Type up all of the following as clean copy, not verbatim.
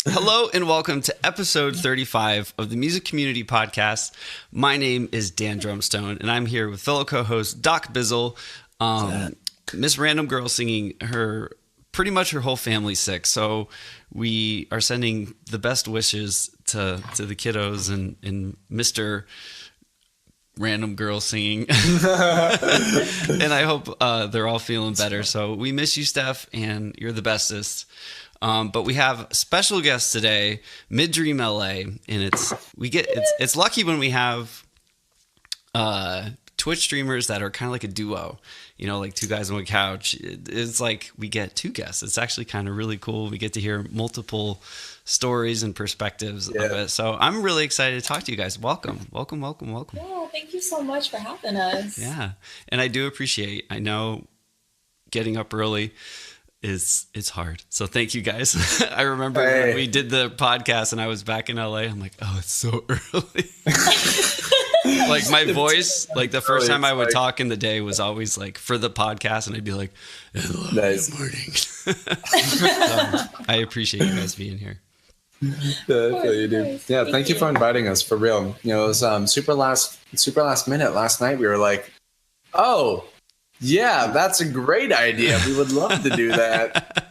Hello and welcome to episode 35 of the Music Community Podcast. My name is Dan Drumstone, and I'm here with fellow co-host Doc Bizzle. Miss Random Girl singing pretty much her whole family sick, so we are sending the best wishes to the kiddos and Mr. Random Girl singing. And I hope they're all feeling better. So we miss you, Steph, and you're the bestest. But we have special guests today, Mid-Dream LA, and it's lucky when we have Twitch streamers that are kind of like a duo, like two guys on a couch. It's like we get two guests. It's actually kind of really cool. We get to hear multiple stories and perspectives of it. So I'm really excited to talk to you guys. Welcome. Yeah, thank you so much for having us. Yeah, and I do appreciate. I know getting up early it's hard. So thank you guys. I remember when we did the podcast and I was back in LA. I'm like, oh, it's so early. Like my voice, like the first time I would talk in the day was always like for the podcast, and I'd be like, hello, good morning. So I appreciate you guys being here. You do. Yeah, thank you for inviting us, for real. It was super last minute last night. We were like, oh, yeah, that's a great idea. We would love to do that.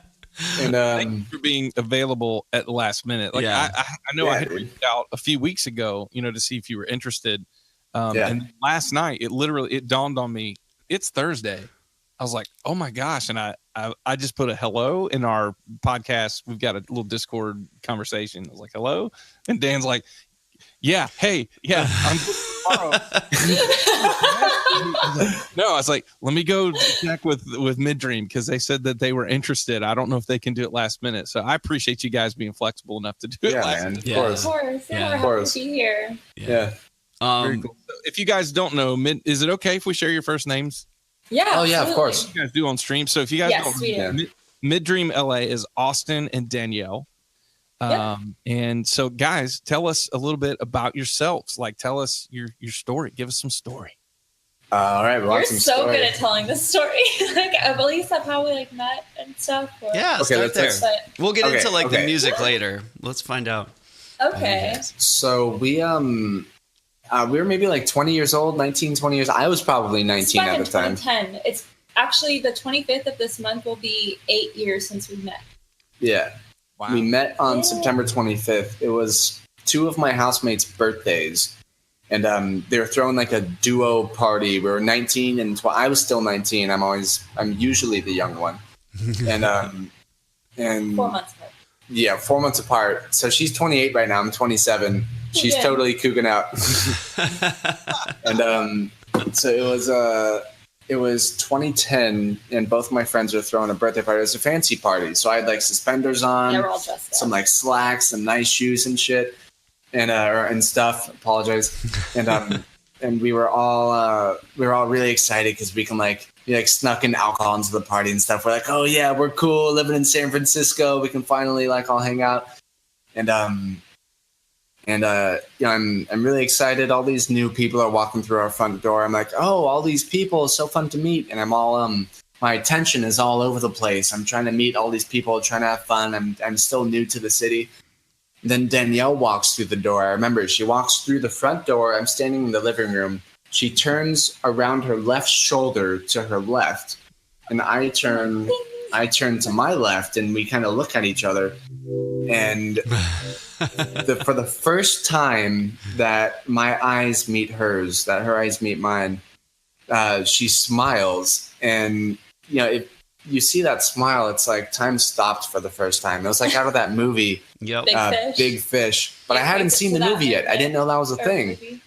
And thank you for being available at the last minute. Like I know I had reached out a few weeks ago, to see if you were interested. And last night it dawned on me, it's Thursday. I was like, oh my gosh. And I just put a hello in our podcast. We've got a little Discord conversation. I was like, hello. And Dan's like, yeah, hey, yeah, I'm tomorrow. No, I was like, let me go check with Mid-Dream because they said that they were interested. I don't know if they can do it last minute. So I appreciate you guys being flexible enough to do it last minute. Of course. Yeah, we're happy to be here. Yeah. Very cool. So if you guys don't know, is it okay if we share your first names? Yeah. Oh, yeah, of course. You guys do on stream. So if you guys don't, Mid-Dream LA is Austin and Danielle. And so guys, tell us a little bit about yourselves. Like, tell us your story. Give us some story. All right. You're so good at telling the story. Like, I believe that's how we met and stuff. Or... Yeah, okay, start there. We'll get into the music later. Let's find out. Okay. So we were maybe like 20 years old, 19, 20 years. I was probably 19 at the time. 2010. It's actually the 25th of this month will be 8 years since we met. Yeah. Wow. We met on September 25th. It was two of my housemates' birthdays. And they were throwing like a duo party. We were 19 and I was still 19. I'm usually the young one. And 4 months apart. Yeah, 4 months apart. So she's 28 right now. I'm 27. She's totally cooking out. And so it was 2010, and both of my friends were throwing a birthday party. It was a fancy party, so I had like suspenders on, we're all dressed up. Some like slacks, some nice shoes and shit, and stuff. Apologize. And we were all really excited because we snuck in alcohol into the party and stuff. We're like, oh yeah, we're cool, living in San Francisco. We can finally like all hang out. I'm really excited. All these new people are walking through our front door. I'm like, oh, all these people, so fun to meet. And I'm all my attention is all over the place. I'm trying to meet all these people, trying to have fun. I'm still new to the city. Then Danielle walks through the door. I remember she walks through the front door. I'm standing in the living room. She turns around her left shoulder to her left, and I turn to my left, and we kind of look at each other. And for the first time that my eyes meet hers, that her eyes meet mine, she smiles. And, if you see that smile, it's like time stopped for the first time. It was like out of that movie, Big Fish. But I hadn't seen the movie yet. I didn't know that was a thing.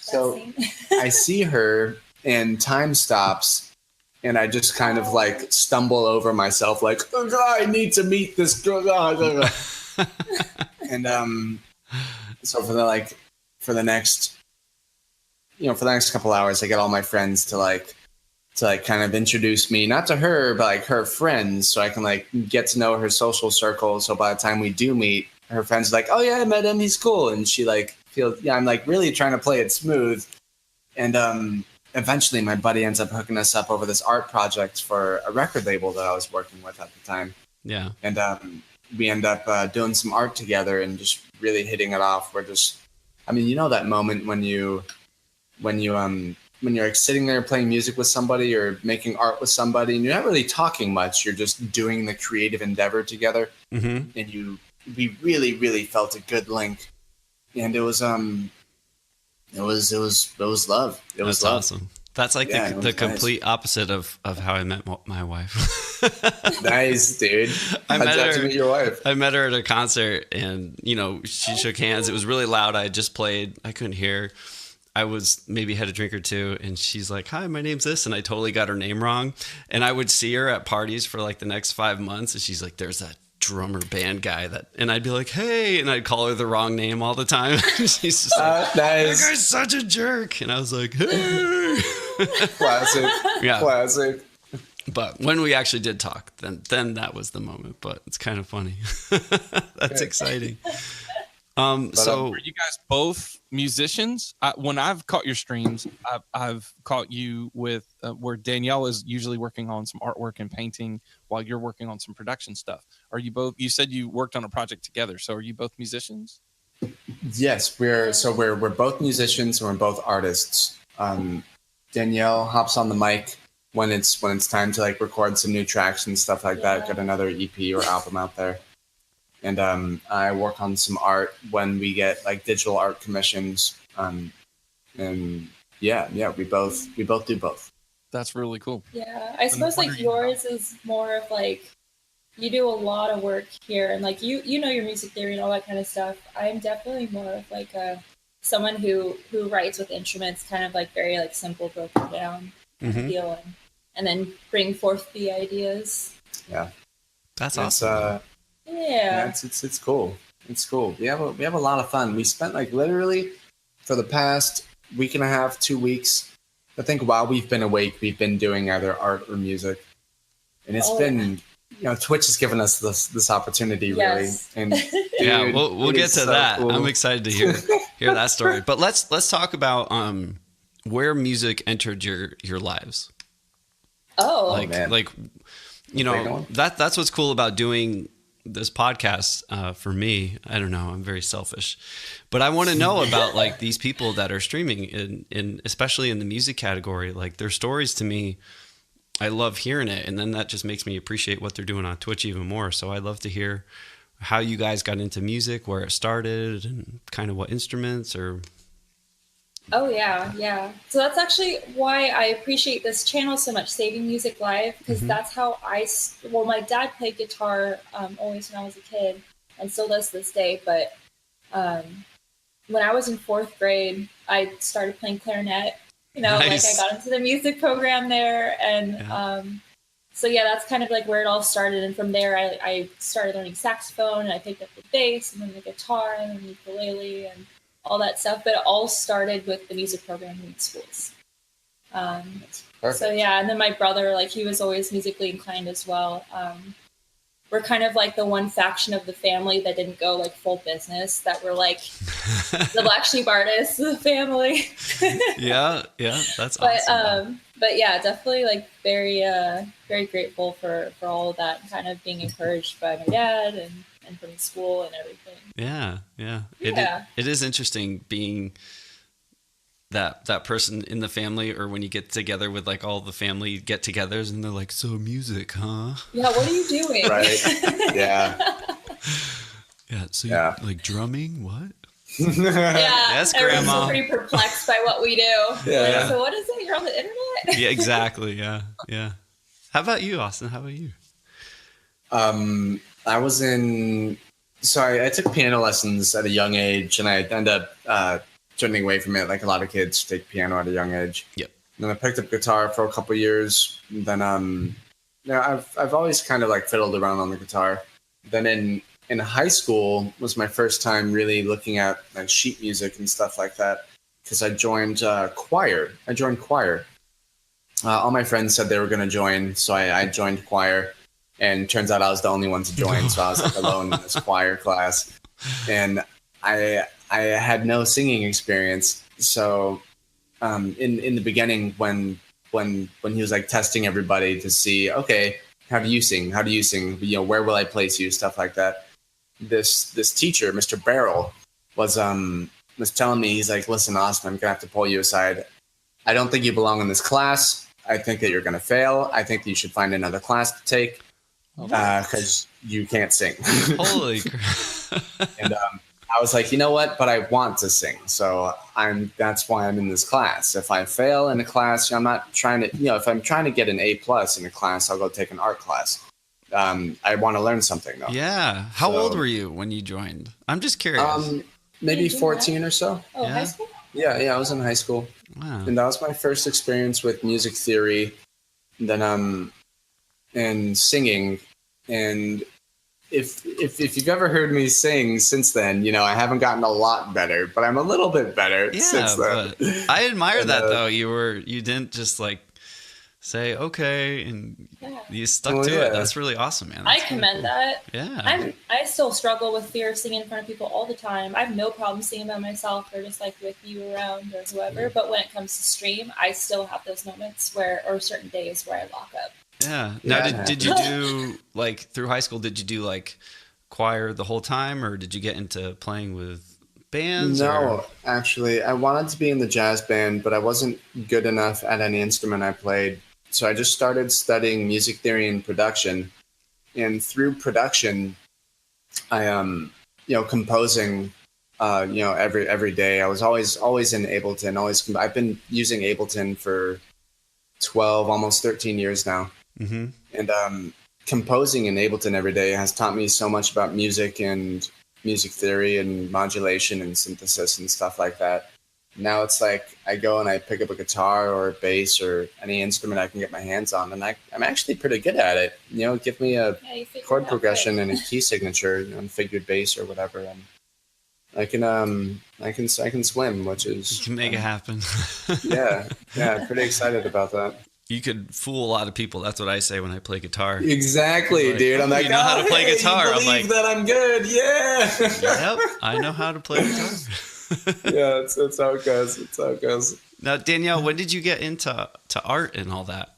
So I see her, and time stops. And I just kind of like stumble over myself, like, oh God, I need to meet this girl. And so for the next couple hours, I get all my friends to kind of introduce me, not to her, but like her friends, so I can like get to know her social circle. So by the time we do meet, her friends are like, oh yeah, I met him, he's cool. And she like feels, I'm like really trying to play it smooth. And eventually my buddy ends up hooking us up over this art project for a record label that I was working with at the time. Yeah. And we end up doing some art together and just really hitting it off. We're just, I mean, you know that moment when you're like sitting there playing music with somebody or making art with somebody, and you're not really talking much. You're just doing the creative endeavor together, and we really, really felt a good link, and it was love. It was love. That's awesome. That's like the complete opposite of how I met my wife. Nice, dude. How'd you meet your wife? I met her at a concert, and she shook hands. It was really loud. I had just played. I couldn't hear. I was maybe had a drink or two, and she's like, "Hi, my name's this," and I totally got her name wrong. And I would see her at parties for like the next 5 months, and she's like, "There's that drummer band guy that," and I'd be like, "Hey," and I'd call her the wrong name all the time. She's just like, nice. "That guy's such a jerk," and I was like, "Hey." Classic. Yeah. Classic. But when we actually did talk, then that was the moment. But it's kind of funny. That's exciting. So are you guys both musicians? When I've caught your streams, I've caught you with where Danielle is usually working on some artwork and painting while you're working on some production stuff. Are you both? You said you worked on a project together. So are you both musicians? Yes, we're both musicians and we're both artists. Danielle hops on the mic when it's time to like record some new tracks and stuff like that. Get another EP or album out there. And I work on some art when we get like digital art commissions. And yeah, we both do both. That's really cool. Yeah, I suppose like yours is more of like you do a lot of work here, and like you know your music theory and all that kind of stuff. I'm definitely more of like someone who writes with instruments, kind of like very like simple, broken down feel, and then bring forth the ideas. Yeah, that's awesome. Yeah, it's cool. It's cool. We have a lot of fun. We spent like literally for the past week and a half, 2 weeks. I think while we've been awake, we've been doing either art or music, and it's been Twitch has given us this opportunity really. And yeah, we'll get to that. Cool. I'm excited to hear that story. But let's talk about where music entered your lives. Oh, man. Like that's what's cool about doing this podcast for me. I don't know, I'm very selfish, but I want to know about like these people that are streaming in especially in the music category. Like their stories to me, I love hearing it, and then that just makes me appreciate what they're doing on Twitch even more. So I'd love to hear how you guys got into music, where it started, and kind of what instruments or. Oh yeah. So that's actually why I appreciate this channel so much, Saving Music Live, because that's how my dad played guitar always when I was a kid, and still does to this day. But when I was in 4th grade, I started playing clarinet. Nice. Like I got into the music program there, and so yeah, that's kind of like where it all started. And from there, I started learning saxophone, and I picked up the bass, and then the guitar, and then the ukulele, and all that stuff. But it all started with the music program in schools. So yeah, and then my brother, like he was always musically inclined as well. We're kind of like the one faction of the family that didn't go like full business, that were like the Black Sheep artists of the family. yeah, that's awesome. But yeah, definitely like very very grateful for all of that, kind of being encouraged by my dad and from school and everything. Yeah. It is interesting being that person in the family, or when you get together with like all the family get-togethers, and they're like, "So music, huh?" Yeah, what are you doing? Right. Yeah. Yeah. So you like drumming? What? Yeah. Yes, Grandma. Everyone's pretty perplexed by what we do. Yeah. Like, so what is it? You're on the internet? Yeah, exactly. Yeah. How about you, Austin? How about you? I was I took piano lessons at a young age, and I ended up turning away from it, like a lot of kids take piano at a young age. Yep. And then I picked up guitar for a couple of years. And then I've always kind of like fiddled around on the guitar. Then in high school was my first time really looking at like sheet music and stuff like that, because I joined choir. All my friends said they were going to join, so I joined choir. And turns out I was the only one to join, so I was like alone in this choir class. And I had no singing experience. So in the beginning, when he was like testing everybody to see, okay, how do you sing? How do you sing? You know, where will I place you? Stuff like that. This teacher, Mr. Barrel, was telling me, he's like, listen, Austin, I'm gonna have to pull you aside. I don't think you belong in this class. I think that you're gonna fail. I think that you should find another class to take because you can't sing. Holy crap. And I was like, you know what? But I want to sing, so that's why I'm in this class. If I fail in a class, I'm not trying to, if I'm trying to get an A+ in a class, I'll go take an art class. I want to learn something though. Yeah. How old were you when you joined? I'm just curious. Maybe 14 or so. Oh, high school? Yeah, I was in high school. Wow. And that was my first experience with music theory, and singing. And if you've ever heard me sing since then, I haven't gotten a lot better, but I'm a little bit better since then. But I admire that though. You didn't just like say okay and you stuck to it. That's really awesome, man. I commend that. Yeah. I still struggle with fear of singing in front of people all the time. I have no problem singing by myself or just like with you around or whoever. But when it comes to stream, I still have those moments or certain days where I lock up. Yeah. Now, did you do like through high school? Did you do like choir the whole time, or did you get into playing with bands? No, actually, I wanted to be in the jazz band, but I wasn't good enough at any instrument I played. So I just started studying music theory and production, and through production, I composing, every day. I was always in Ableton. I've been using Ableton for 12, almost 13 years now, and composing in Ableton every day has taught me so much about music and music theory and modulation and synthesis and stuff like that. Now it's like I go and I pick up a guitar or a bass or any instrument I can get my hands on, and I'm actually pretty good at it. Give me a chord progression and a key signature, figured bass or whatever, and I can swim, which is you can make it happen. yeah, I'm pretty excited about that. You could fool a lot of people. That's what I say when I play guitar. Exactly, like, dude. I'm like, you know how to play guitar. I'm like, that I'm good. Yeah. Yep, I know how to play guitar. Yeah, that's how it goes. That's how it goes. Now, Danielle, when did you get into art and all that?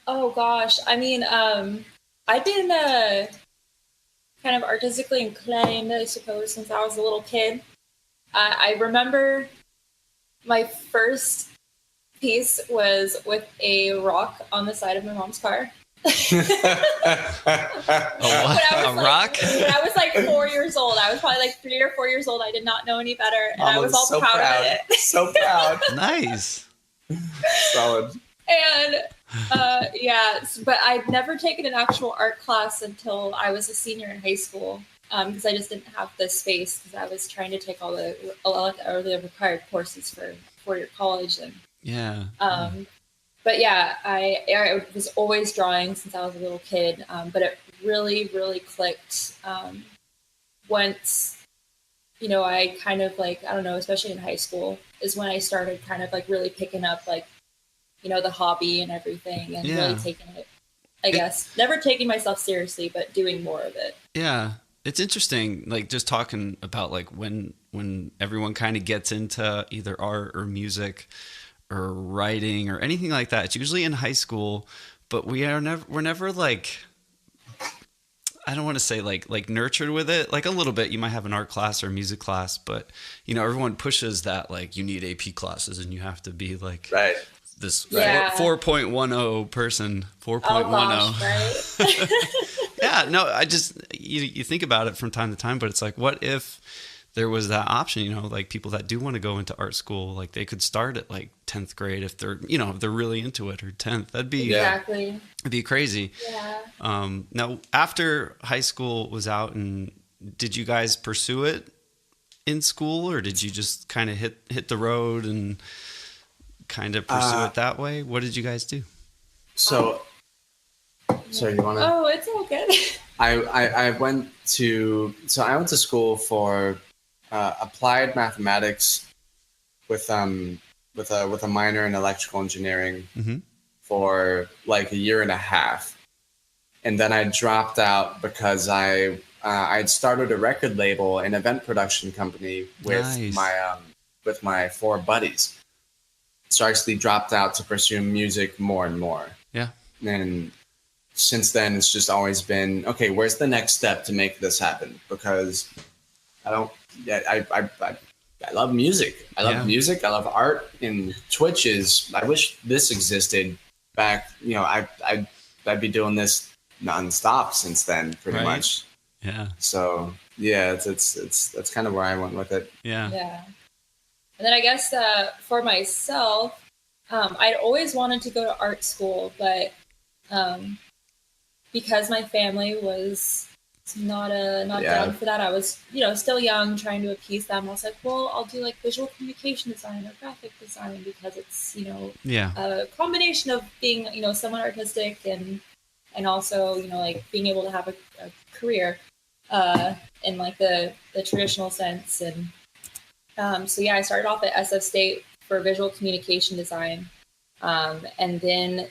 Oh gosh, I mean, I've been kind of artistically inclined, I suppose, since I was a little kid. I remember my first piece was with a rock on the side of my mom's car. A rock? When I was like 4 years old, I was probably like 3 or 4 years old. I did not know any better, and I was all so proud of it. So proud. Nice. Solid. And but I'd never taken an actual art class until I was a senior in high school, because I just didn't have the space, because I was trying to take all the required courses for 4-year college. And but yeah, I was always drawing since I was a little kid, but it really, really clicked once, I kind of like, I don't know, especially in high school is when I started kind of like really picking up like, the hobby and everything, and really taking it, I guess, never taking myself seriously, but doing more of it. Yeah. It's interesting, like just talking about like when everyone kind of gets into either art or music or writing or anything like that. It's usually in high school, but we're never like, I don't want to say like nurtured with it. Like a little bit, you might have an art class or music class, but everyone pushes that like you need AP classes and you have to be like this 4.10 person, 4.10. Oh gosh, right? Yeah, no, I just you think about it from time to time, but it's like, what if there was that option, like people that do want to go into art school, like they could start at like 10th grade if they're, if they're really into it, or 10th. That'd be it'd be crazy. Yeah. Now, after high school was out, and did you guys pursue it in school, or did you just kind of hit the road and kind of pursue it that way? What did you guys do? So, sorry, you want to? Oh, it's all good. I went to school for applied mathematics with a minor in electrical engineering for like a year and a half, and then I dropped out because I'd started a record label and event production company with my 4 buddies. So I actually dropped out to pursue music more and more. Yeah. And since then, it's just always been, okay, where's the next step to make this happen? Because I love music. I love music. I love art. And Twitch I wish this existed back, I'd be doing this nonstop since then, pretty much. Yeah. So yeah, it's that's kind of where I went with it. Yeah. Yeah. And then I guess for myself, I'd always wanted to go to art school, but because my family was not down for that, I was still young, trying to appease them. I was like, well, I'll do like visual communication design or graphic design because it's a combination of being somewhat artistic and also like being able to have a career in like the traditional sense. And so yeah, I started off at SF State for visual communication design, and then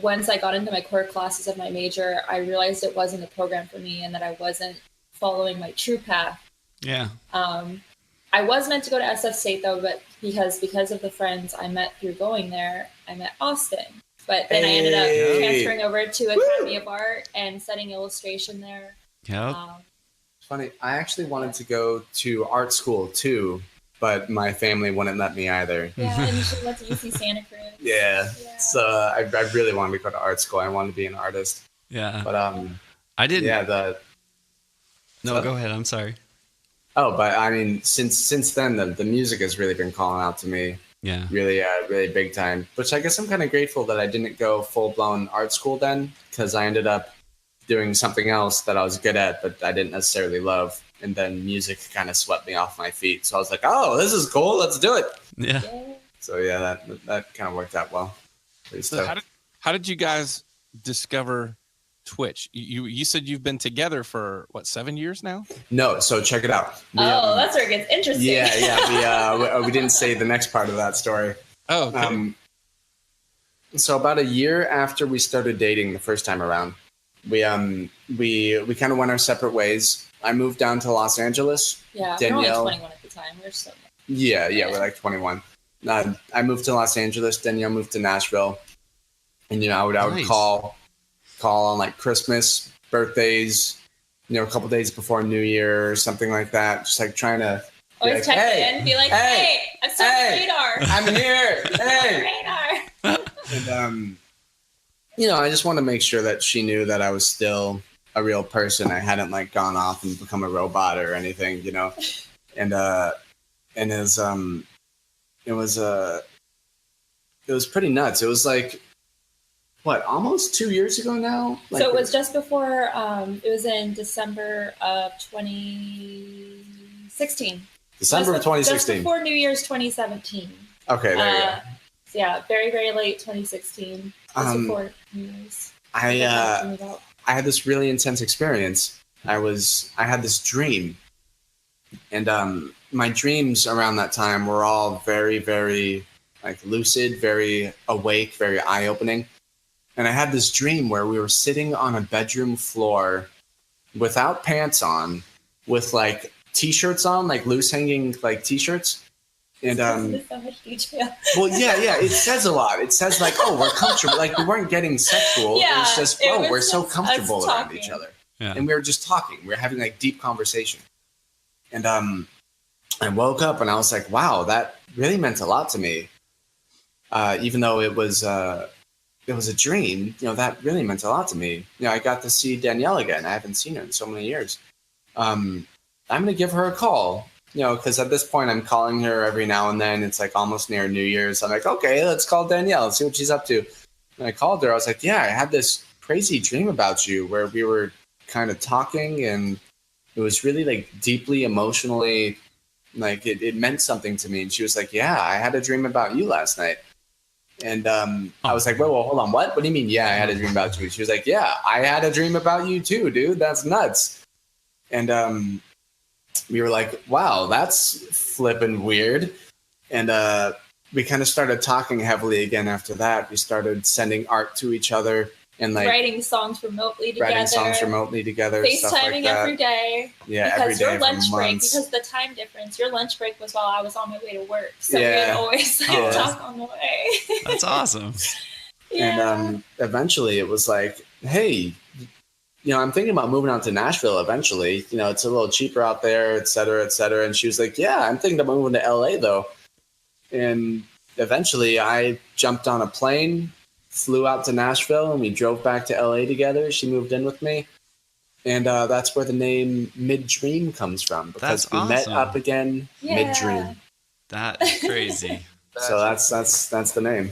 once I got into my core classes of my major, I realized it wasn't a program for me and that I wasn't following my true path. Yeah. I was meant to go to SF State though, but because of the friends I met through going there, I met Austin. But then I ended up transferring over to Academy of Art and studying illustration there. Yeah. It's funny. I actually wanted to go to art school too, but my family wouldn't let me either. Yeah, and you went to UC Santa Cruz. Yeah. So I really wanted to go to art school. I wanted to be an artist. Yeah. But I didn't. Yeah. No, go ahead. I'm sorry. Oh, but I mean, since then, the music has really been calling out to me. Yeah. Really, really big time. Which I guess I'm kind of grateful that I didn't go full blown art school then, because I ended up doing something else that I was good at, but I didn't necessarily love. And then music kind of swept me off my feet. So I was like, oh, this is cool. Let's do it. Yeah. So yeah, that kind of worked out well. So how did you guys discover Twitch? You said you've been together for 7 years now? No, so check it out. That's where it gets interesting. Yeah. We didn't say the next part of that story. Oh, okay. So about a year after we started dating the first time around, we kind of went our separate ways. I moved down to Los Angeles. Yeah, Danielle, we were only 21 at the time. We were so young. Yeah, we're like 21. I moved to Los Angeles. Danielle moved to Nashville, and I would call on like Christmas, birthdays, a couple days before New Year or something like that. Just like trying to always check in, be like, hey, I'm still on the radar. I'm here. Hey, radar. And I just want to make sure that she knew that I was still a real person. I hadn't like gone off and become a robot or anything, and it was pretty nuts. It was like, almost 2 years ago now? So it was just before, it was in December of 2016. December of 2016. Just before New Year's 2017. Okay, there you go. So yeah, very, very late 2016. Just before New Year's. I had this really intense experience. I had this dream. And my dreams around that time were all very, very like lucid, very awake, very eye-opening. And I had this dream where we were sitting on a bedroom floor without pants on, with like t-shirts on, like loose hanging like t-shirts. And so much detail. Well, yeah, it says a lot. It says like, oh, we're comfortable. Like we weren't getting sexual. Yeah, it was just, we're so comfortable around each other. Yeah. And we were just talking. We were having like deep conversation. And I woke up and I was like, wow, that really meant a lot to me. Even though it was a dream, that really meant a lot to me. I got to see Danielle again. I haven't seen her in so many years. I'm going to give her a call, because at this point I'm calling her every now and then. It's like almost near New Year's. I'm like, okay, let's call Danielle, see what she's up to. And I called her. I was like, yeah, I had this crazy dream about you where we were kind of talking, and it was really like deeply emotionally, like it meant something to me. And she was like, yeah, I had a dream about you last night. And I was like, wait, well, hold on. What do you mean? Yeah, I had a dream about you. She was like, yeah, I had a dream about you too, dude. That's nuts. And we were like, wow, that's flippin' weird. And we kind of started talking heavily again after that. We started sending art to each other and like writing songs remotely together. FaceTiming stuff like that. Every day. Yeah, because every day your lunch break, months. Because the time difference, your lunch break was while I was on my way to work. So Yeah. we'd always talk on the way. That's awesome. Yeah. And eventually it was like hey, I'm thinking about moving out to Nashville eventually. It's a little cheaper out there, et cetera, et cetera. And she was like, yeah, I'm thinking about moving to LA though. And eventually I jumped on a plane, flew out to Nashville, and we drove back to LA together. She moved in with me. And that's where the name Mid-Dream comes from, because we met up again Mid-Dream. That is crazy. So that's the name.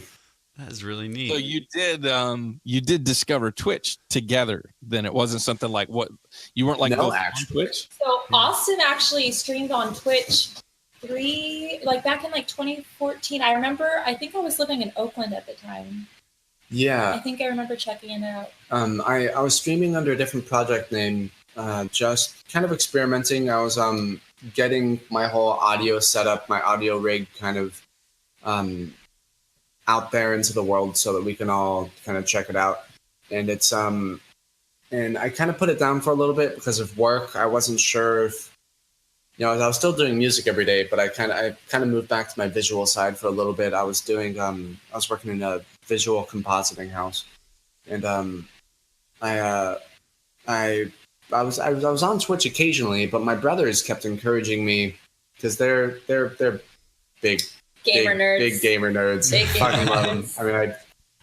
That is really neat. So you did discover Twitch together. Then it wasn't something like what you weren't like no, on Twitch. So Austin actually streamed on Twitch back in 2014. I think I was living in Oakland at the time. Yeah, I think I remember checking it out. I was streaming under a different project name, just kind of experimenting. I was getting my whole audio setup, my audio rig kind of out there into the world so that we can all kind of check it out. And it's and I kind of put it down for a little bit because of work. I wasn't sure if I was still doing music every day, but I kind of moved back to my visual side for a little bit. I was doing I was working in a visual compositing house, and I was on Twitch occasionally, but my brothers kept encouraging me because they're big nerds. Big gamer nerds. Big fucking love them. I mean,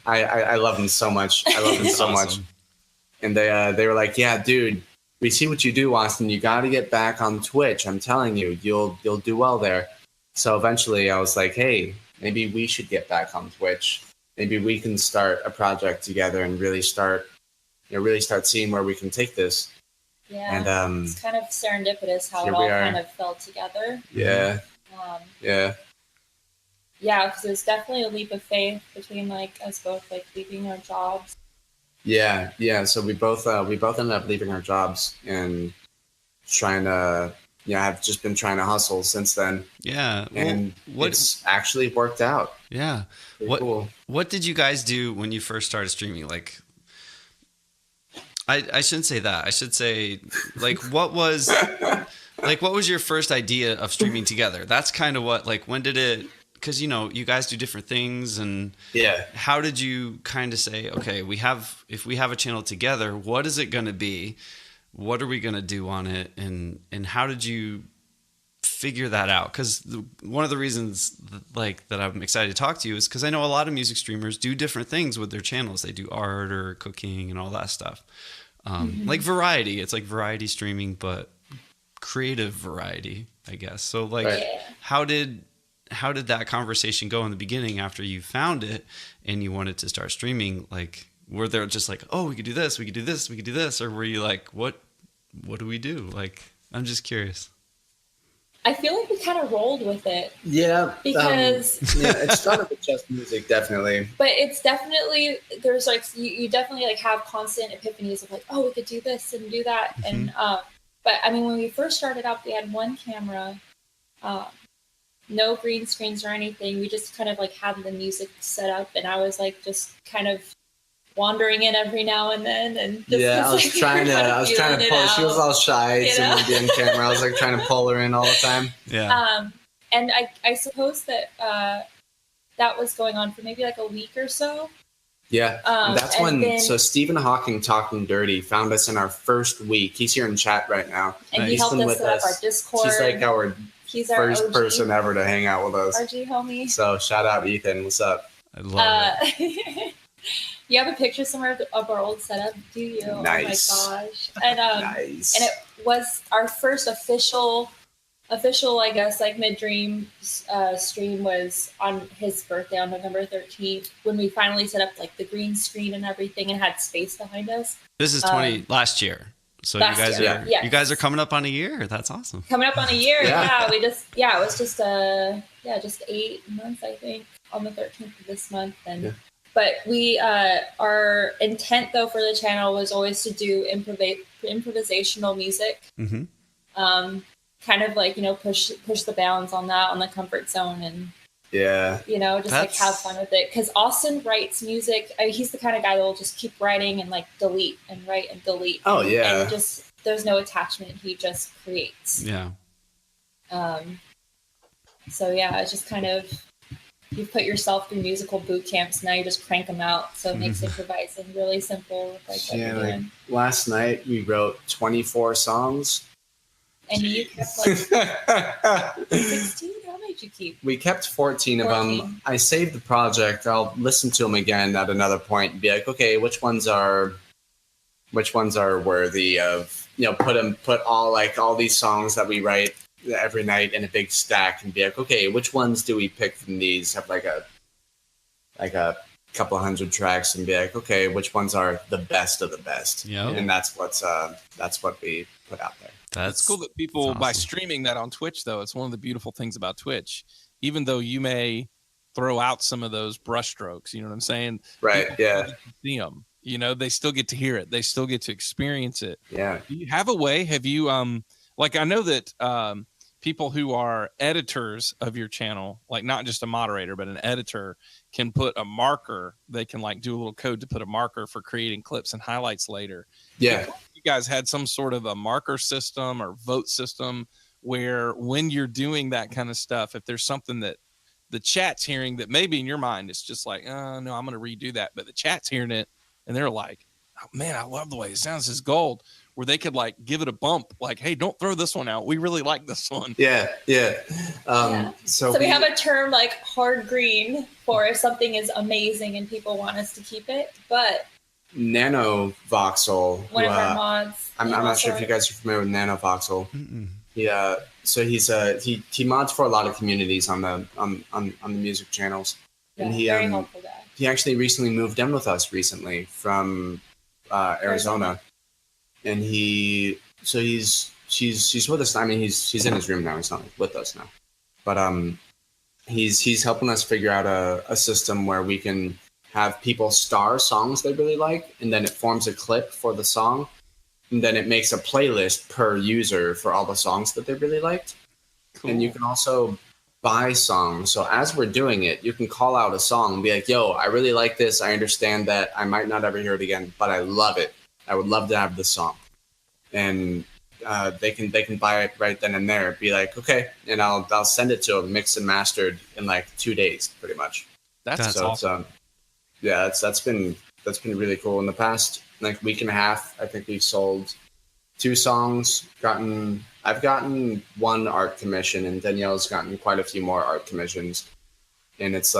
I love them so much. I love them so much. And they were like, yeah, dude, we see what you do, Austin. You got to get back on Twitch. I'm telling you, you'll do well there. So eventually I was like, hey, maybe we should get back on Twitch. Maybe we can start a project together and really start seeing where we can take this. Yeah. And it's kind of serendipitous how it all kind of fell together. Yeah. Yeah. Yeah, because it was definitely a leap of faith between us both leaving our jobs. Yeah. So we both ended up leaving our jobs and trying to I've just been trying to hustle since then. Yeah. And it's actually worked out. Yeah. Pretty cool. What did you guys do when you first started streaming? I shouldn't say that. I should say what was your first idea of streaming together? That's kind of what when did it, because you guys do different things, and how did you kind of say, okay, if we have a channel together, what is it going to be? What are we going to do on it? And how did you figure that out? Because one of the reasons that I'm excited to talk to you is because I know a lot of music streamers do different things with their channels. They do art or cooking and all that stuff. Like variety. It's like variety streaming, but creative variety, I guess. So how did that conversation go in the beginning after you found it and you wanted to start streaming? Were there just oh, we could do this, we could do this, we could do this? Or were you what do we do? I'm just curious. I feel like we kind of rolled with it. Yeah. Because it started with just music, definitely. But it's definitely, there's you definitely have constant epiphanies of oh, we could do this and do that. Mm-hmm. And but I mean, when we first started out, we had one camera, no green screens or anything. We just kind of had the music set up, and I was just kind of wandering in every now and then, and just I was trying to pull. She was all shy to be on camera. I was trying to pull her in all the time. Yeah. And I suppose that that was going on for maybe a week or so. Yeah, that's when Stephen Hawking Talking Dirty found us in our first week. He's here in chat right now. And he helped us set up our Discord. He's our first person ever to hang out with us. RG homie. So shout out Ethan. What's up? I love it. You have a picture somewhere of our old setup, do you? Nice. Oh my gosh. And nice. And it was our first official, I guess, Mid-Dream stream was on his birthday on November 13th, when we finally set up the green screen and everything and had space behind us. This is last year. So you guys are coming up on a year. That's awesome. Coming up on a year. Yeah. We just, it was just just 8 months, I think, on the 13th of this month. And but we our intent though for the channel was always to do improvisational music. Mm-hmm. Kind of push the bounds on that, on the comfort zone, and just have fun with it. Because Austin writes music. He's the kind of guy that will just keep writing and delete and write and delete. Oh and just there's no attachment. He just creates. Yeah. So it's just kind of you've put yourself through musical boot camps. Now you just crank them out. So it makes improvising really simple. Like last night we wrote 24 songs. And you kept like 16? How many did you keep? We kept 14 of them. I saved the project. I'll listen to them again at another point and be like, okay, which ones are worthy of, put all these songs that we write every night in a big stack and be like, okay, which ones do we pick from these? Have like a couple hundred tracks and be like, okay, which ones are the best of the best? Yeah. And that's what we put out there. That's cool that people, awesome. By streaming that on Twitch, though, it's one of the beautiful things about Twitch. Even though you may throw out some of those brushstrokes, you know what I'm saying? Right, yeah. See them, they still get to hear it. They still get to experience it. Yeah. Do you have a way? Have you, I know that people who are editors of your channel, like not just a moderator, but an editor, can put a marker. They can do a little code to put a marker for creating clips and highlights later. Yeah. You guys had some sort of a marker system or vote system where when you're doing that kind of stuff, if there's something that the chat's hearing that maybe in your mind it's just like, oh, no, I'm going to redo that. But the chat's hearing it and they're like, oh, man, I love the way it sounds. It's gold. Where they could give it a bump, hey, don't throw this one out. We really like this one. Yeah. So we have a term hard green for if something is amazing and people want us to keep it. But Nanovoxel, one of our mods. I'm not sure if you guys are familiar with Nanovoxel. Yeah. So he mods for a lot of communities on the music channels. Yeah, and very helpful guy. He actually recently moved in with us from Arizona. And she's with us. I mean, he's in his room now. He's not with us now, but he's helping us figure out a system where we can have people star songs they really like, and then it forms a clip for the song, and then it makes a playlist per user for all the songs that they really liked. Cool. And you can also buy songs. So as we're doing it, you can call out a song and be like, "Yo, I really like this. I understand that I might not ever hear it again, but I love it. I would love to have this song," and they can buy it right then and there. Be like, okay, and I'll send it to them mixed and mastered in 2 days, pretty much. That's awesome. That's been really cool. In the past week and a half, I think we've sold 2 songs. I've gotten 1 art commission, and Danielle's gotten quite a few more art commissions, and it's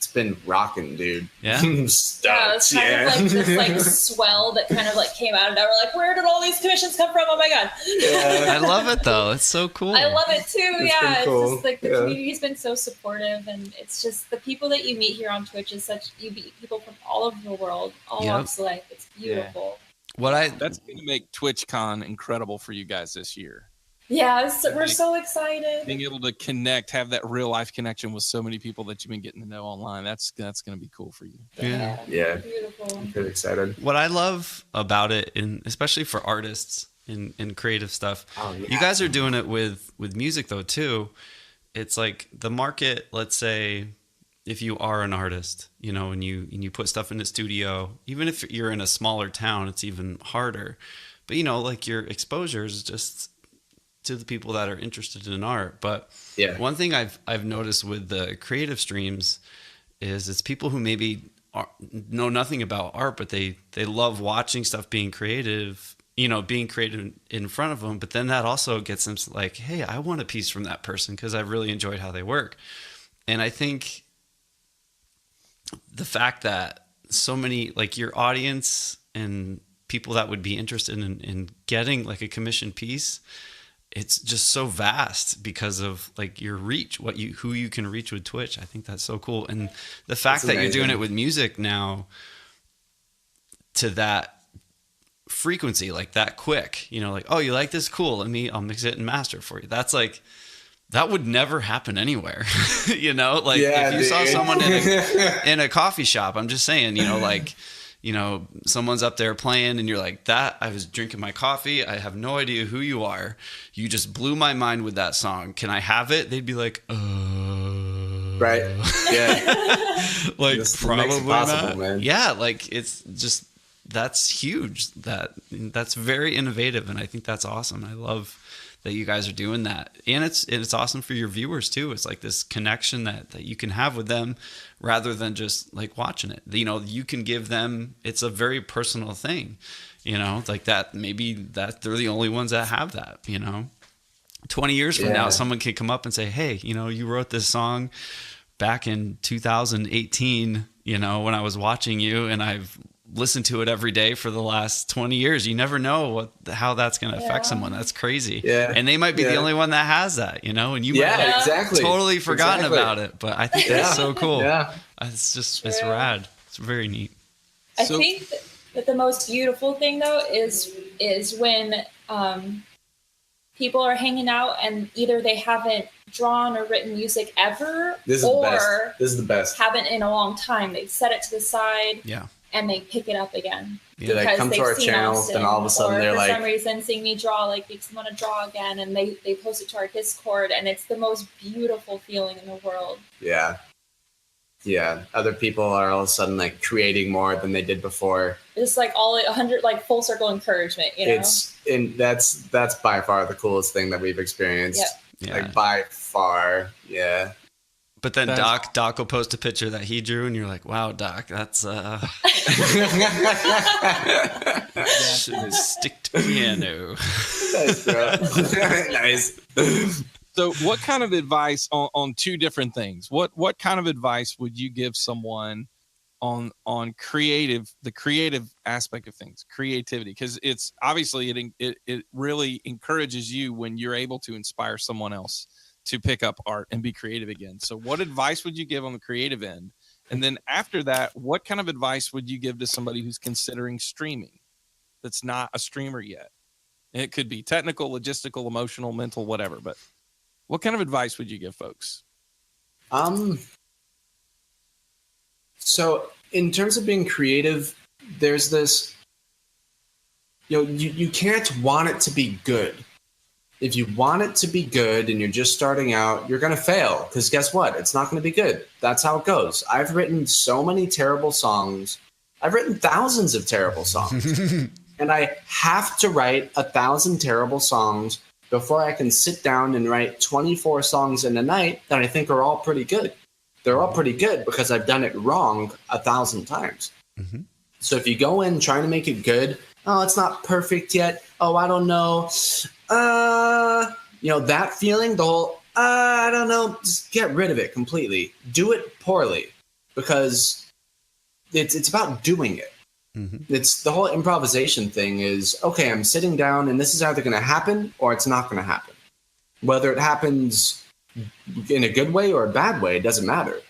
it's been rocking, dude. Yeah. It's kind of this swell that kind of came out, and now we're where did all these commissions come from? Oh my god. Yeah. I love it though. It's so cool. I love it too. It's cool. It's just the community's been so supportive, and it's just the people that you meet here on Twitch is you meet people from all over the world, all walks of life. It's beautiful. Yeah. That's going to make TwitchCon incredible for you guys this year. Yeah, we're so excited. Being able to connect, have that real life connection with so many people that you've been getting to know online. That's going to be cool for you. Yeah. Beautiful. I'm pretty excited. What I love about it, especially for artists in creative stuff, you guys are doing it with music though too. It's the market. Let's say if you are an artist, and you put stuff in the studio, even if you're in a smaller town, it's even harder. But your exposure is just to the people that are interested in art. But one thing I've noticed with the creative streams is it's people who maybe know nothing about art, but they love watching stuff being creative, being creative in front of them. But then that also gets them hey, I want a piece from that person because I've really enjoyed how they work. And I think the fact that so many your audience and people that would be interested in getting a commissioned piece, it's just so vast because of your reach, who you can reach with Twitch. I think that's so cool. And the fact that you're doing it with music now to that frequency, that quick, oh, you like this? Cool. I'll mix it and master it for you. That's that would never happen anywhere. If you saw someone in a coffee shop, I'm just saying, someone's up there playing and you're like, that, I was drinking my coffee. I have no idea who you are. You just blew my mind with that song. Can I have it? They'd be like, right. Yeah. Probably possible, not. Man. Yeah. It's just, that's huge. That's very innovative. And I think that's awesome. I love that you guys are doing that. And it's awesome for your viewers too. It's like this connection that you can have with them rather than just like watching it. You know, you can give them, it's a very personal thing, you know, like that, maybe that they're the only ones that have that, you know. 20 years from now, someone can come up and say, hey, you know, you wrote this song back in 2018, you know, when I was watching you, and I've listened to it every day for the last 20 years. You never know how that's going to affect someone. That's crazy. Yeah. And they might be the only one that has that, you know, and you might have totally forgotten about it. But I think that's so cool. Yeah. It's just, it's rad. It's very neat. I think that the most beautiful thing though is when, people are hanging out and either they haven't drawn or written music ever, This is the best. Haven't in a long time. They've set it to the side, and they pick it up again. Yeah, they come to our channel, and all of a sudden they're like, for some reason, seeing me draw, like makes them want to draw again, and they post it to our Discord, and it's the most beautiful feeling in the world. Yeah. Yeah, other people are all of a sudden like creating more than they did before. It's like 100 like full circle encouragement, you know. That's by far the coolest thing that we've experienced. Yep. Yeah. Like by far, yeah. But then Doc will post a picture that he drew, and you're like, "Wow, Doc, that's stick to piano." Nice, bro. Nice. So what kind of advice on two different things? What kind of advice would you give someone on the creative aspect of things, creativity? Because it's obviously it really encourages you when you're able to inspire someone else to pick up art and be creative again. So what advice would you give on the creative end? And then after that, what kind of advice would you give to somebody who's considering streaming that's not a streamer yet? And it could be technical, logistical, emotional, mental, whatever, but what kind of advice would you give folks? So in terms of being creative, there's this, you can't want it to be good. If you want it to be good and you're just starting out, you're going to fail because guess what? It's not going to be good. That's how it goes. I've written so many terrible songs. I've written thousands of terrible songs and I have to write 1,000 terrible songs before I can sit down and write 24 songs in a night that I think are all pretty good. They're all pretty good because I've done it wrong 1,000 times. Mm-hmm. So if you go in trying to make it good, oh, it's not perfect yet. Oh, I don't know. That feeling, the whole, I don't know, just get rid of it completely. Do it poorly because it's about doing it. Mm-hmm. It's the whole improvisation thing is, okay, I'm sitting down and this is either going to happen or it's not going to happen. Whether it happens in a good way or a bad way, it doesn't matter.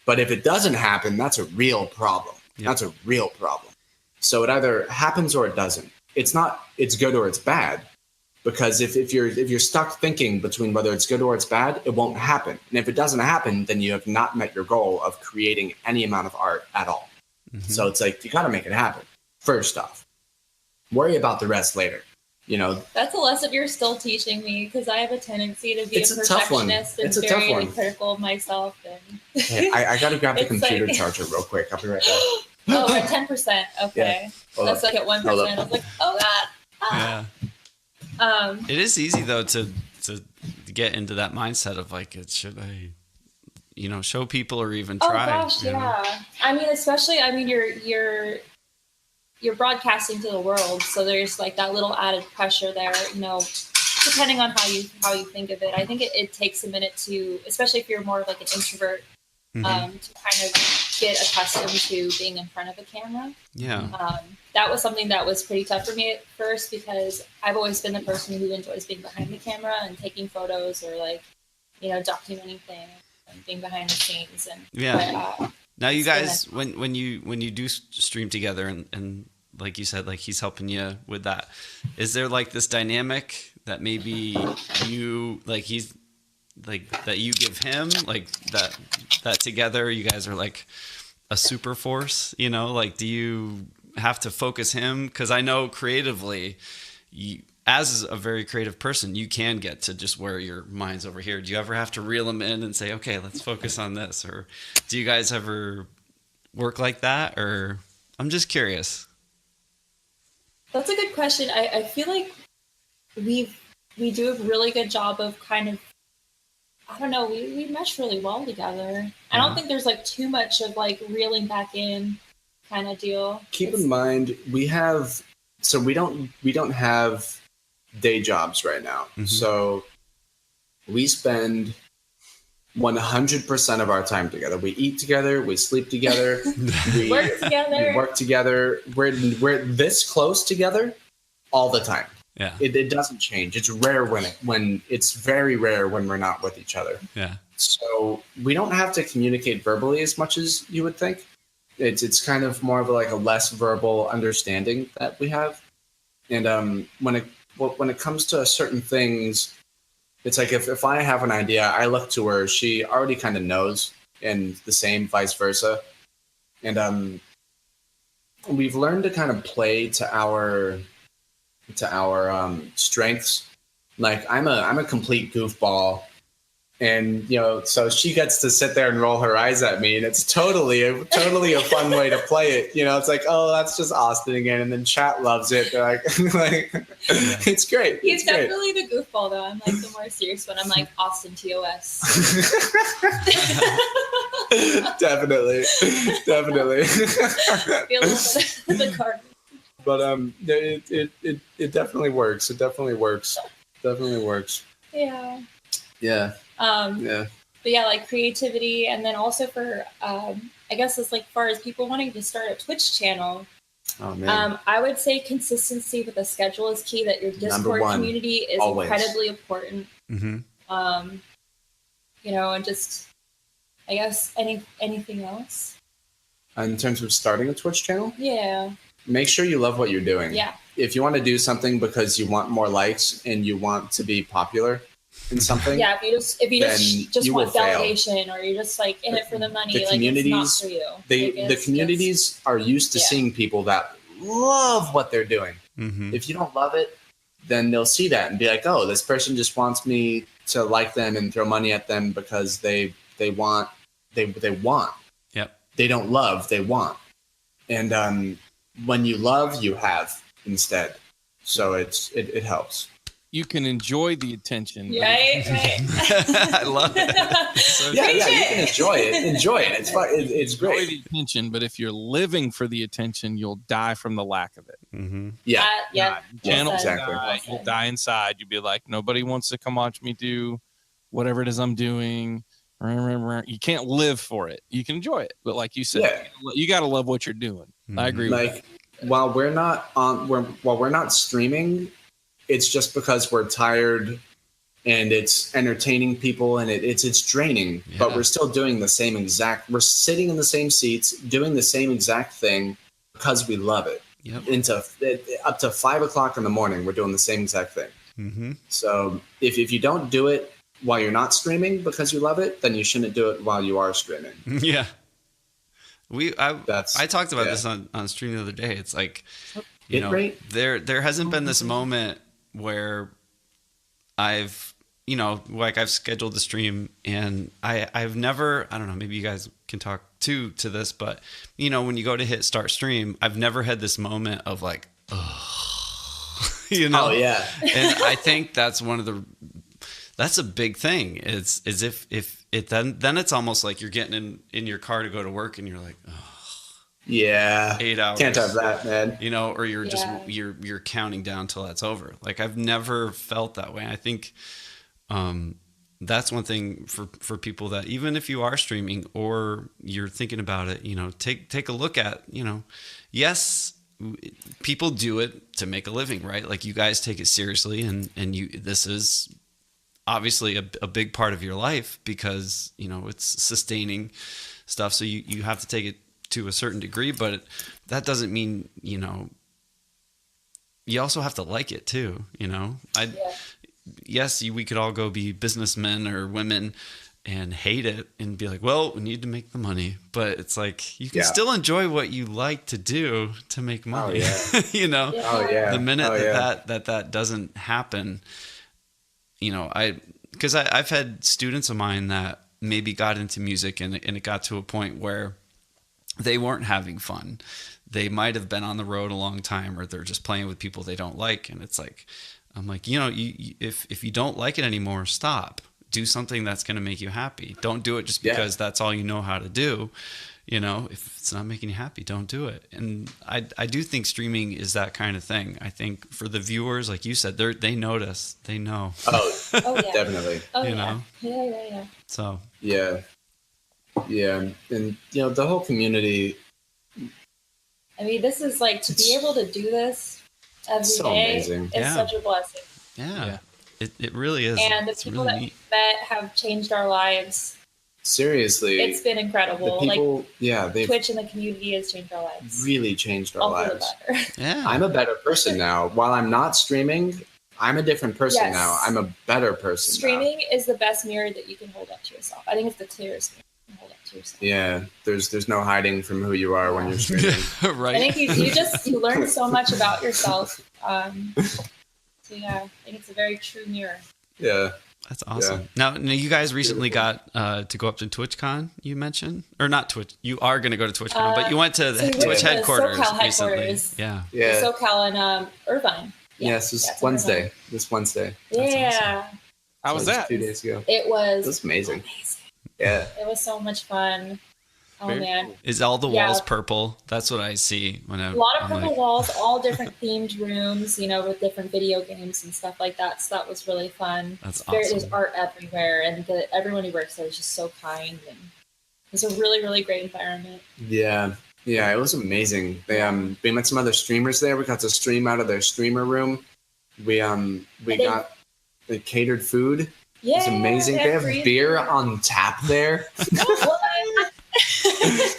But if it doesn't happen, that's a real problem. Yep. That's a real problem. So it either happens or it doesn't. It's not it's good or it's bad. Because if you're stuck thinking between whether it's good or it's bad, it won't happen. And if it doesn't happen, then you have not met your goal of creating any amount of art at all. Mm-hmm. So it's like, you got to make it happen first off. Worry about the rest later. That's a lesson you're still teaching me because I have a tendency to be a perfectionist and very critical of myself. And hey, I got to grab the computer charger real quick. I'll be right back. Oh, at 10%. Okay. Yeah. That's like at 1%. I was like, oh God. Ah. Yeah. It is easy though to get into that mindset of like, should I show people or even try. Oh gosh, yeah. I mean, you're broadcasting to the world, so there's like that little added pressure there, depending on how you think of it. I think it takes a minute to, especially if you're more of like an introvert, to kind of get accustomed to being in front of a camera. Yeah. That was something that was pretty tough for me at first because I've always been the person who enjoys being behind the camera and taking photos or like, documenting things. And being behind the scenes now you guys when you do stream together and like you said, like he's helping you with that, is there like this dynamic that maybe you like he's like that you give him like that together you guys are like a super force, like do you have to focus him? Because I know creatively as a very creative person, you can get to just where your mind's over here. Do you ever have to reel them in and say, okay, let's focus on this? Or do you guys ever work like that? Or I'm just curious. That's a good question. I feel like we've we do a really good job of kind of, I don't know, we mesh really well together. I don't think there's like too much of like reeling back in kind of deal. Keep in mind, we don't have day jobs right now. Mm-hmm. So we spend 100% of our time together. We eat together, we sleep together, we work together. We're this close together all the time. Yeah. It doesn't change. It's rare when it's very rare when we're not with each other. Yeah. So we don't have to communicate verbally as much as you would think. It's kind of more of like a less verbal understanding that we have. And when it comes to certain things, it's like if I have an idea, I look to her. She already kind of knows, and the same vice versa. And we've learned to kind of play to our strengths. Like I'm a complete goofball, and so she gets to sit there and roll her eyes at me, and it's totally a fun way to play it. It's like, oh, that's just Austin again, and then chat loves it. They're like, it's great. He's definitely the goofball though. I'm like the more serious one. I'm like Austin TOS. Definitely. Feel the card. But it definitely works. It definitely works. Yeah. Yeah. But yeah, like creativity, and then also for I guess it's like far as people wanting to start a Twitch channel. Oh man. I would say consistency with a schedule is key. That your Discord community is incredibly important. Mm-hmm. And just I guess anything else. In terms of starting a Twitch channel? Yeah. Make sure you love what you're doing. Yeah. If you want to do something because you want more likes and you want to be popular in something. Yeah, if you just want validation, or you're just like in it for the money, the like communities, it's not for you. The communities are used to seeing people that love what they're doing. Mm-hmm. If you don't love it, then they'll see that and be like, oh, this person just wants me to like them and throw money at them because they want. Yep. They don't love, they want. And when you love, you have instead. So it helps. You can enjoy the attention. Right. I love it. So you can enjoy it. Enjoy it. It's fun. It's great. Enjoy the attention, but if you're living for the attention, you'll die from the lack of it. Mm-hmm. Yeah. Channel exactly. You'll die inside. You'll be like, nobody wants to come watch me do whatever it is I'm doing. You can't live for it. You can enjoy it, but like you said, you got to love what you're doing. Mm-hmm. I agree. Like while we're not streaming, it's just because we're tired and it's entertaining people and it's draining. Yeah. But we're still doing the same exact. We're sitting in the same seats, doing the same exact thing because we love it. Yep. Up to 5 o'clock in the morning, we're doing the same exact thing. Mm-hmm. So if you don't do it while you're not streaming because you love it, then you shouldn't do it while you are streaming. Yeah. I talked about this on stream the other day. It's like, there hasn't been this moment where I've scheduled the stream and I've never, I don't know, maybe you guys can talk to this, but when you go to hit start stream, I've never had this moment of like, Oh yeah. And I think that's that's a big thing. It's if it then it's almost like you're getting in your car to go to work and you're like, oh, yeah, 8 hours. Can't have that, man. Or you're just you're counting down till that's over. Like I've never felt that way. I think that's one thing for people that even if you are streaming or you're thinking about it, take a look at, yes, people do it to make a living, right? Like you guys take it seriously and this is obviously a big part of your life because, it's sustaining stuff. So you have to take it to a certain degree, but that doesn't mean, you also have to like it too. Yes, we could all go be businessmen or women and hate it and be like, well, we need to make the money, but it's like, you can still enjoy what you like to do to make money. Oh, yeah. Oh yeah. The minute that doesn't happen, because I've had students of mine that maybe got into music and it got to a point where they weren't having fun. They might have been on the road a long time or they're just playing with people they don't like. And it's like, I'm like, you know, if you don't like it anymore, stop. Do something that's going to make you happy. Don't do it just because that's all you know how to do. You know, if it's not making you happy, don't do it. And I do think streaming is that kind of thing. I think for the viewers, like you said, they notice, they know. Oh yeah, definitely. Oh, you know? Yeah. So. Yeah. And, you know, the whole community. I mean, this is like, to be able to do this every day amazing. is such a blessing. Yeah. It really is. And the people that we've met have changed our lives. Seriously. It's been incredible. The people, Twitch and the community has changed our lives. Really changed our lives. Yeah. I'm a better person now. While I'm not streaming, I'm a different person now. I'm a better person Streaming is the best mirror that you can hold up to yourself. I think it's the clearest mirror you can hold up to yourself. Yeah. There's no hiding from who you are when you're streaming. Right. I think you learn so much about yourself. So yeah, I think it's a very true mirror. Yeah. That's awesome. Yeah. Now, you guys recently got to go up to TwitchCon, you mentioned? Or not Twitch. You are going to go to TwitchCon, but you went to the Twitch headquarters recently. Yeah. Yeah. SoCal and Irvine. Yeah. Yes, Wednesday. This Wednesday. Yeah. Awesome. How was that? 2 days ago. It was amazing. Yeah. It was so much fun. Oh, man. Is all the walls purple? That's what I see when a lot of purple walls, all different themed rooms, you know, with different video games and stuff like that. So that was really fun. That's awesome. There's art everywhere, and everyone who works there is just so kind, and it's a really, really great environment. Yeah, it was amazing. We met some other streamers there. We got to stream out of their streamer room. We got the catered food. Yeah, it's amazing. They have beer on tap there.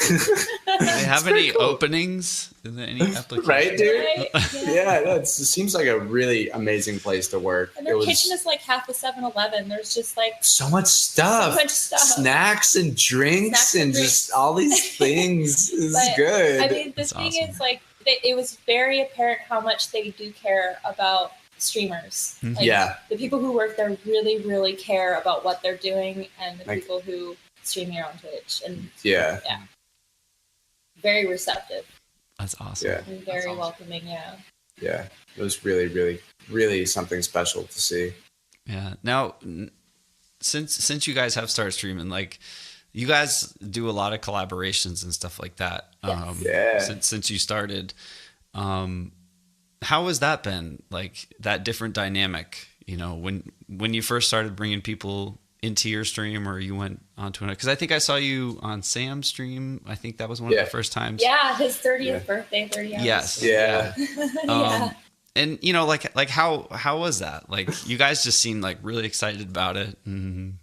Do they have any openings? Is there any applications? Right, dude? Right? Yeah, it seems like a really amazing place to work. And their kitchen is like half a 7-Eleven. There's just like so much stuff. Snacks and drinks and just all these things. Is good. I mean, the thing is, like, it was very apparent how much they do care about streamers. Like, the people who work there really, really care about what they're doing, and the people who stream here on Twitch, and very receptive. That's awesome. Yeah, and very welcoming. Yeah, it was really, really, really something special to see. Yeah. Now, since you guys have started streaming, like, you guys do a lot of collaborations and stuff like that. Since you started, how has that been? Like, that different dynamic, you know, when you first started bringing people into your stream, or you went onto it? Because I think I saw you on Sam's stream. I think that was one of the first times. Yeah, his 30th birthday, 30 hours. Yes. Yeah. And you know, like how was that? Like, you guys just seemed like really excited about it. And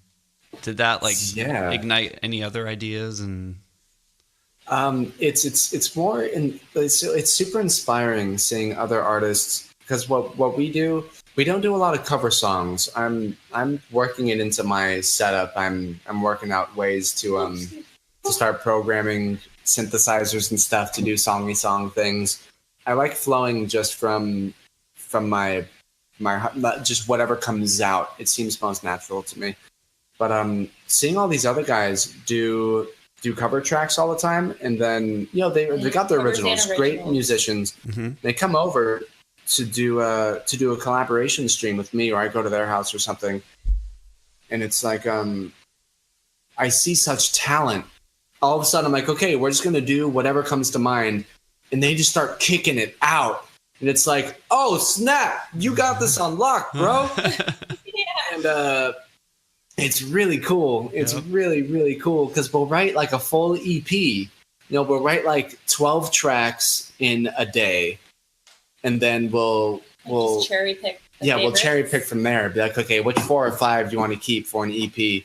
did that ignite any other ideas? And it's more it's super inspiring seeing other artists, because what we do. We don't do a lot of cover songs. I'm working it into my setup. I'm working out ways to start programming synthesizers and stuff to do songy song things. I like flowing just from my just whatever comes out. It seems most natural to me. But seeing all these other guys do cover tracks all the time, and then they got their originals, great musicians. Mm-hmm. They come over to do a collaboration stream with me, or I go to their house or something, and it's like I see such talent. All of a sudden, I'm like, okay, we're just gonna do whatever comes to mind, and they just start kicking it out, and it's like, oh snap, you got this on lock, bro. And it's really cool. It's really, really cool, because we'll write like a full EP. We'll write like 12 tracks in a day. And then we'll cherry pick. We'll cherry pick from there. Be like, okay, which 4 or 5 do you want to keep for an EP?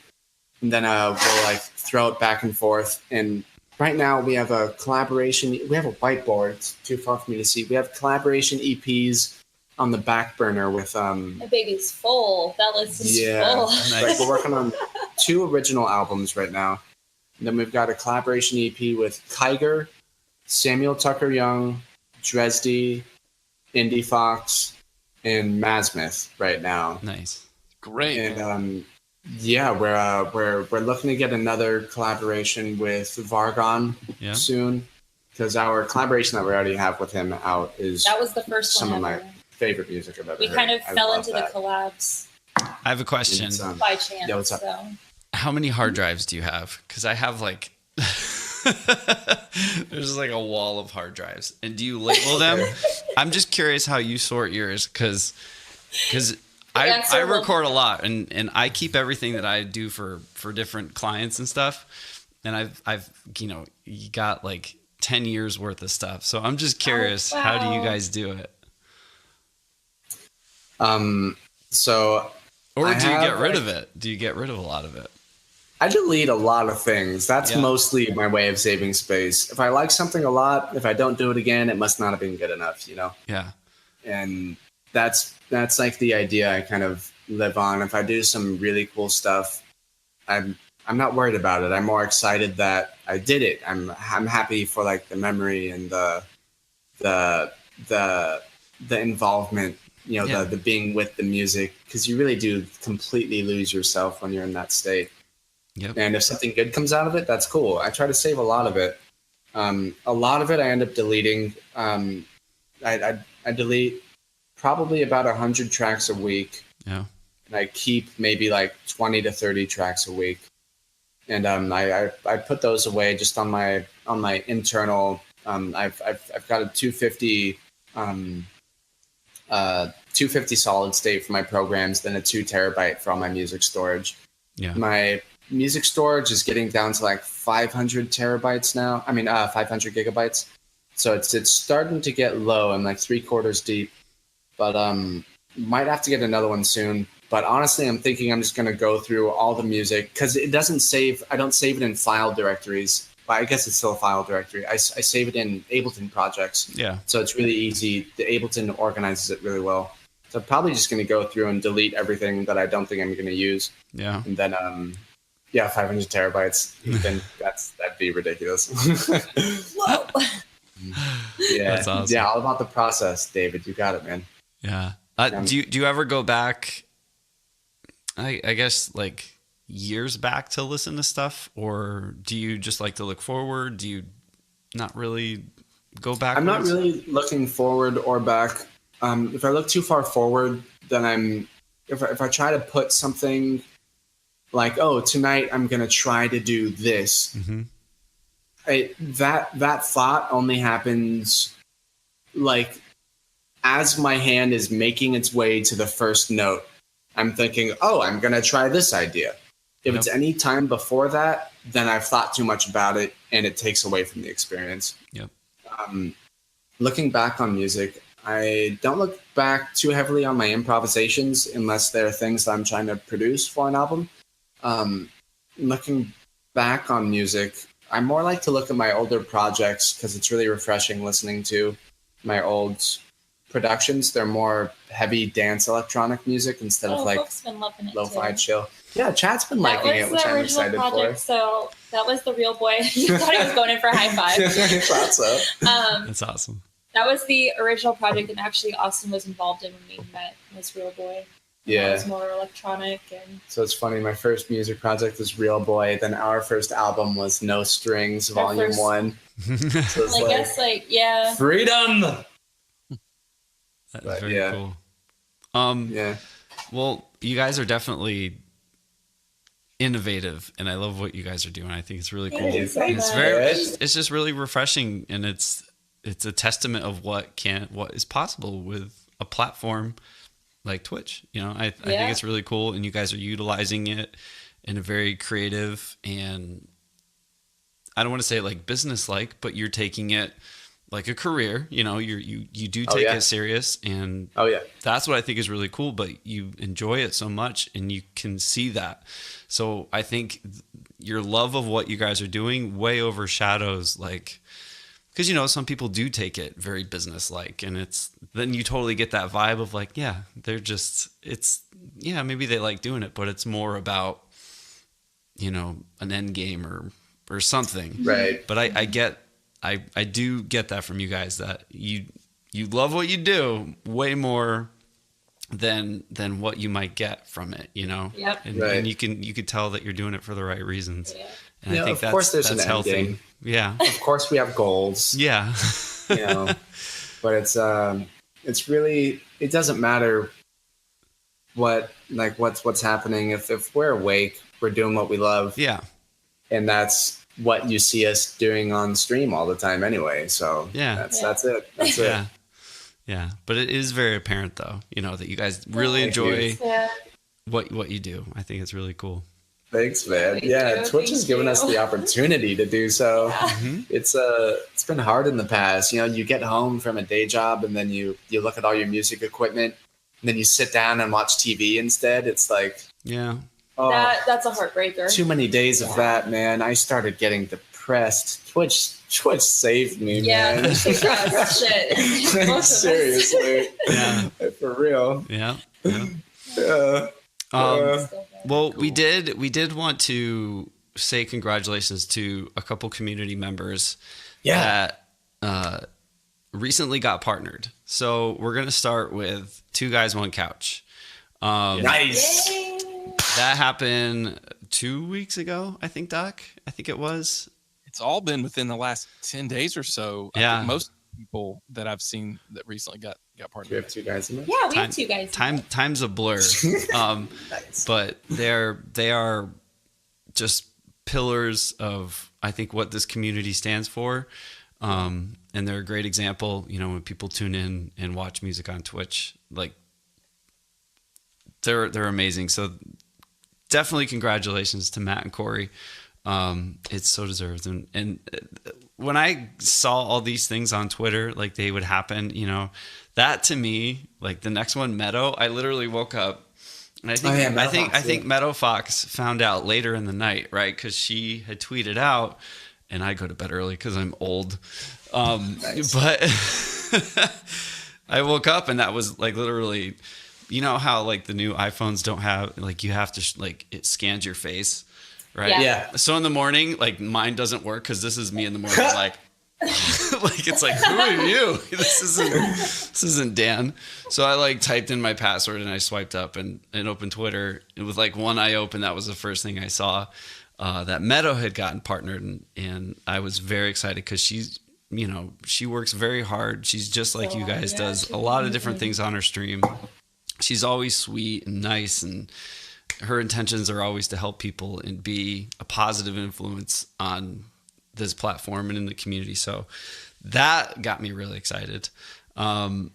And then we'll like throw it back and forth. And right now we have a collaboration. We have a whiteboard. It's too far for me to see. We have collaboration EPs on the back burner with My baby's full. That list is full. Nice. Like, we're working on 2 original albums right now. And then we've got a collaboration EP with Kyger, Samuel Tucker Young, Dresdy, Indie Fox, and Mazmith right now. Nice, great. And we're looking to get another collaboration with Vargon soon, because our collaboration that we already have with him out is that was the first one. favorite music I've ever we heard. kind of fell into that. the collabs I have a question. by chance. Yeah, what's up? So. How many hard drives do you have? Because I have like there's like a wall of hard drives. And do you label them? I'm just curious how you sort yours because I record a lot and I keep everything that I do for different clients and stuff. And I've you got like 10 years worth of stuff. So I'm just curious, how do you guys do it? So or do you get rid of it? Do you get rid of a lot of it? I delete a lot of things. That's mostly my way of saving space. If I like something a lot, if I don't do it again, it must not have been good enough, Yeah. And that's like the idea I kind of live on. If I do some really cool stuff, I'm not worried about it. I'm more excited that I did it. I'm happy for like the memory and the involvement, the being with the music, because you really do completely lose yourself when you're in that state. Yep. And if something good comes out of it, that's cool. I try to save a lot of it. A lot of it I end up deleting. I delete probably about 100 tracks a week. Yeah. And I keep maybe like 20 to 30 tracks a week. And I put those away just on my internal. I've got a 250 solid state for my programs, then a 2 terabyte for all my music storage. Yeah. My music storage is getting down to like 500 terabytes now. 500 gigabytes. So it's starting to get low. I'm like 3/4 deep, but might have to get another one soon. But honestly, I'm thinking I'm just going to go through all the music because it doesn't save. I don't save it in file directories. But I guess it's still a file directory. I save it in Ableton projects. Yeah. So it's really easy. The Ableton organizes it really well. So I'm probably just going to go through and delete everything that I don't think I'm going to use. Yeah. And then 500 terabytes. Then that'd be ridiculous. Whoa. Yeah. That's awesome. Yeah, all about the process, David. You got it, man. Yeah. Do you ever go back, I guess, like years back to listen to stuff, or do you just like to look forward? Do you not really go back? I'm not really looking forward or back. If I look too far forward, then if I try to put something like, oh, tonight I'm going to try to do this. Mm-hmm. That thought only happens like as my hand is making its way to the first note. I'm thinking, oh, I'm going to try this idea. If it's any time before that, then I've thought too much about it and it takes away from the experience. Yep. Looking back on music, I don't look back too heavily on my improvisations unless they're things that I'm trying to produce for an album. Looking back on music, I more like to look at my older projects because it's really refreshing listening to my old productions. They're more heavy dance electronic music instead of like lo-fi chill. Yeah, chat's been liking it, which I'm excited for. So that was the Real Boy. You thought he was going in for a high five. I thought so. That's awesome. That was the original project, and actually Austin was involved in when we met. Was Real Boy. Yeah, it was more electronic. And so it's funny. My first music project was Real Boy. Then our first album was No Strings, Volume 1. So I guess, yeah, freedom. That's very cool. Yeah. Well, you guys are definitely innovative, and I love what you guys are doing. I think it's really cool. It's just really refreshing, and it's a testament of what is possible with a platform like Twitch. I think it's really cool, and you guys are utilizing it in a very creative and I don't want to say like business like, but you're taking it like a career. You do take it serious, and that's what I think is really cool. But you enjoy it so much, and you can see that. So I think your love of what you guys are doing way overshadows because some people do take it very business-like, and then you totally get that vibe of maybe they like doing it, but it's more about an end game or something, right? But I do get that from you guys, that you love what you do way more than what you might get from it, Yep. And you could tell that you're doing it for the right reasons. Yeah. And I think of course there's that's an healthy. end game. Yeah. Of course we have goals. Yeah. But it's really it doesn't matter what's happening. If we're awake, we're doing what we love. Yeah. And that's what you see us doing on stream all the time anyway. So that's it. That's it. Yeah. But it is very apparent though, that you guys really enjoy what you do. I think it's really cool. Thanks, man. Twitch has given us the opportunity to do so. It's been hard in the past. You get home from a day job and then you look at all your music equipment and then you sit down and watch TV instead. It's like, that's a heartbreaker. Too many days of that, man. I started getting depressed. Twitch saved me, man. Yeah, shit. Seriously. For real. Yeah. Well, we did want to say congratulations to a couple community members that recently got partnered. So we're going to start with Two Guys, One Couch. Nice. Yay. That happened 2 weeks ago, I think, Doc. I think it was. It's all been within the last 10 days or so. Yeah. I think most people that I've seen that recently got partnered. We have two guys in there? Yeah, we have two guys. Time's a blur. Nice. But they are just pillars of, I think, what this community stands for. And they're a great example, when people tune in and watch music on Twitch, like they're amazing. So definitely congratulations to Matt and Corey. It's so deserved. And when I saw all these things on Twitter, like they would happen, that to me, like the next one, Meadow, I literally woke up and I think Meadow Fox found out later in the night, right? Cause she had tweeted out, and I go to bed early cause I'm old. Nice. But I woke up and that was like literally, how like the new iPhones don't have, like you have to it scans your face, right? Yeah. So in the morning, like mine doesn't work because this is me in the morning, like, like it's like, who are you? This isn't Dan. So I like typed in my password and I swiped up and opened Twitter. And with like one eye open, that was the first thing I saw. That Meadow had gotten partnered, and I was very excited because she's, she works very hard. She's just like you guys, does a lot of different things on her stream. She's always sweet and nice, and her intentions are always to help people and be a positive influence on this platform and in the community. So that got me really excited. Kyger.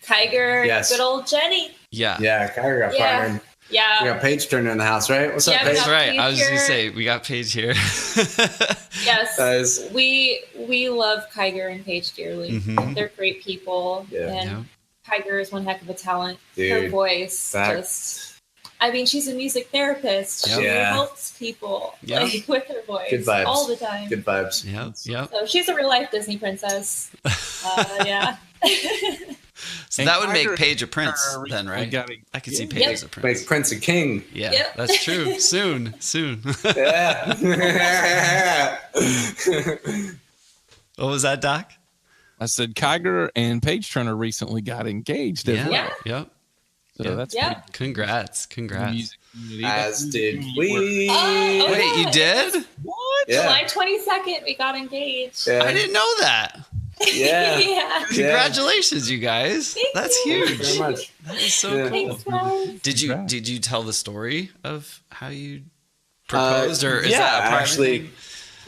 Yes. Good old Jenny. Yeah. Yeah, Kyger got partnered. Yeah. We got Paige Turner in the house, right? What's up, Paige? That's right. I was just going to say, we got Paige here. Yes. We love Kyger and Paige dearly. Mm-hmm. They're great people. Yeah. And Kyger is one heck of a talent. Dude, her voice she's a music therapist. Yep. She helps people with her voice Good vibes. all the time. Good vibes. Yep. So she's a real life Disney princess. Yeah. So that would make Paige a prince then, right? I could see Paige as a prince. Make Prince a king. Yeah, that's true. Soon. Yeah. What was that, Doc? I said Kyger and Paige Turner recently got engaged as well. Yep. So that's pretty Congrats. music community. As did we. Wait, you did? What? Yeah. July 22nd, we got engaged. Yeah. I didn't know that. Yeah. Yeah. Congratulations, you guys. That's you. huge. Thank you very much. That is so cool. Thanks, guys. Did you tell the story of how you proposed, or is that a private thing?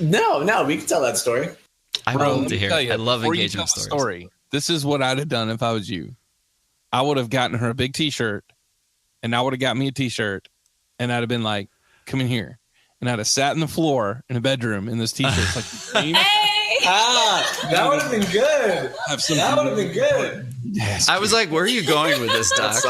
No, we can tell that story. I would love to hear. I love engagement stories. This is what I'd have done if I was you. I would have gotten her a big T-shirt, and I would have got me a T-shirt, and I'd have been like, "Come in here," and I'd have sat in the floor in a bedroom in this T-shirt, like green. That would have been good. That would have been good. Yes. I was like, "Where are you going with this, Doc?"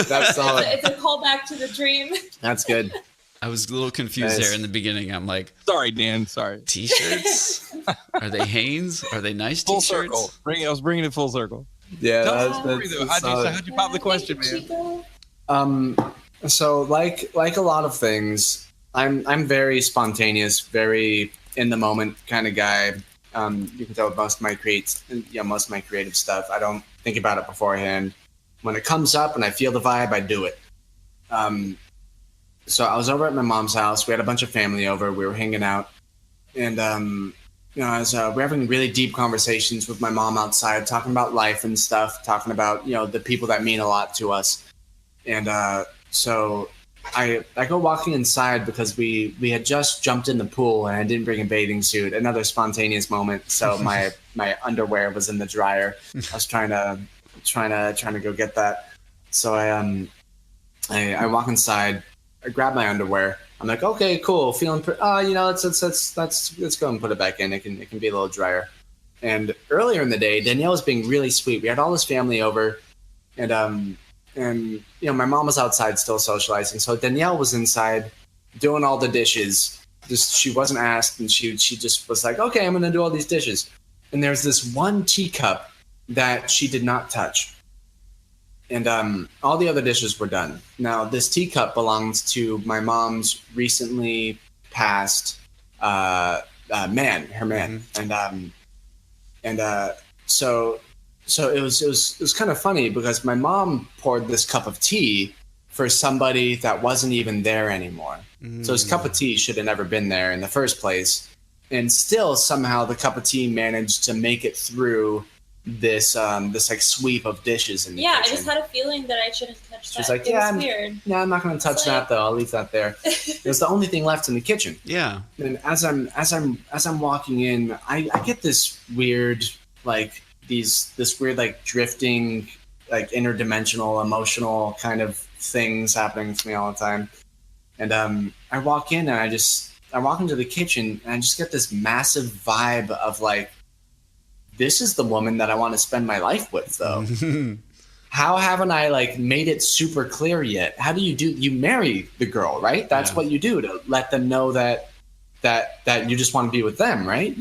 That's solid. It's a callback to the dream. That's good. I was a little confused there in the beginning. I'm like, sorry, Dan. Sorry. T-shirts? Are they Hanes? Are they nice full T-shirts? Circle. I was bringing it full circle. Yeah. How'd you pop the question, man? So like a lot of things, I'm very spontaneous, very in the moment kind of guy. You can tell with most of my creative stuff. I don't think about it beforehand. When it comes up and I feel the vibe, I do it. So I was over at my mom's house. We had a bunch of family over. We were hanging out, and we're having really deep conversations with my mom outside, talking about life and stuff, talking about, the people that mean a lot to us. And so I go walking inside because we had just jumped in the pool and I didn't bring a bathing suit. Another spontaneous moment. So my underwear was in the dryer. I was trying to go get that. So I walk inside, I grab my underwear. I'm like, okay, cool, feeling. Let's go and put it back in. It can be a little drier. And earlier in the day, Danielle was being really sweet. We had all this family over, and my mom was outside still socializing. So Danielle was inside doing all the dishes. Just she wasn't asked, and she just was like, okay, I'm gonna do all these dishes. And there's this one teacup that she did not touch. And all the other dishes were done. Now, this teacup belongs to my mom's recently passed man, her man. Mm-hmm. So it was kind of funny because my mom poured this cup of tea for somebody that wasn't even there anymore. Mm. So this cup of tea should have never been there in the first place. And still, somehow, the cup of tea managed to make it through this like sweep of dishes in the kitchen. I just had a feeling that I shouldn't touch that. She's like, weird. I'm not going to touch that though. I'll leave that there. It was the only thing left in the kitchen. Yeah. And as I'm walking in, I get this weird this weird drifting interdimensional emotional kind of things happening to me all the time. And I walk in and I walk into the kitchen and I just get this massive vibe of this is the woman that I want to spend my life with, though. How haven't I made it super clear yet? How do you marry the girl, right? That's what you do, to let them know that you just want to be with them, right?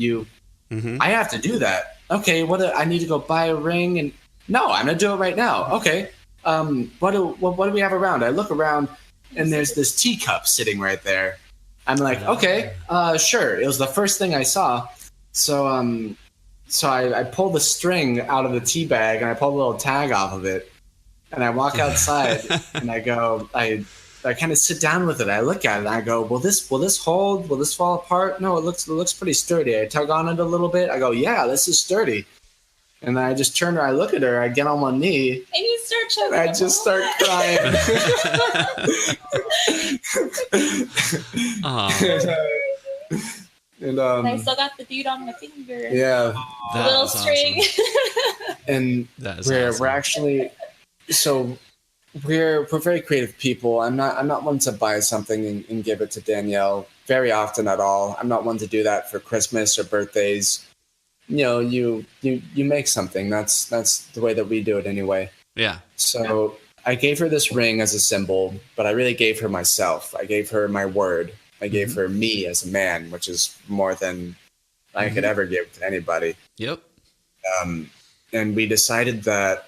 I have to do that. Okay, I need to go buy a ring, and no, I'm gonna do it right now. Okay, what do we have around? I look around, and there's this teacup sitting right there. I'm like, okay, sure. It was the first thing I saw, So I pull the string out of the tea bag and I pull a little tag off of it, and I walk outside and I go, I kind of sit down with it. I look at it and I go, will this hold? Will this fall apart? No, it looks pretty sturdy. I tug on it a little bit. I go, yeah, this is sturdy. And then I just turn her, I look at her, I get on one knee. And you start choking. I just start crying. And I still got the dude on my finger. Yeah, the little string. Awesome. And we're actually, so we're very creative people. I'm not one to buy something and give it to Danielle very often at all. I'm not one to do that for Christmas or birthdays. You make something. That's the way that we do it anyway. Yeah. So I gave her this ring as a symbol, but I really gave her myself. I gave her my word. I gave her me as a man, which is more than I could ever give to anybody. Yep. And we decided that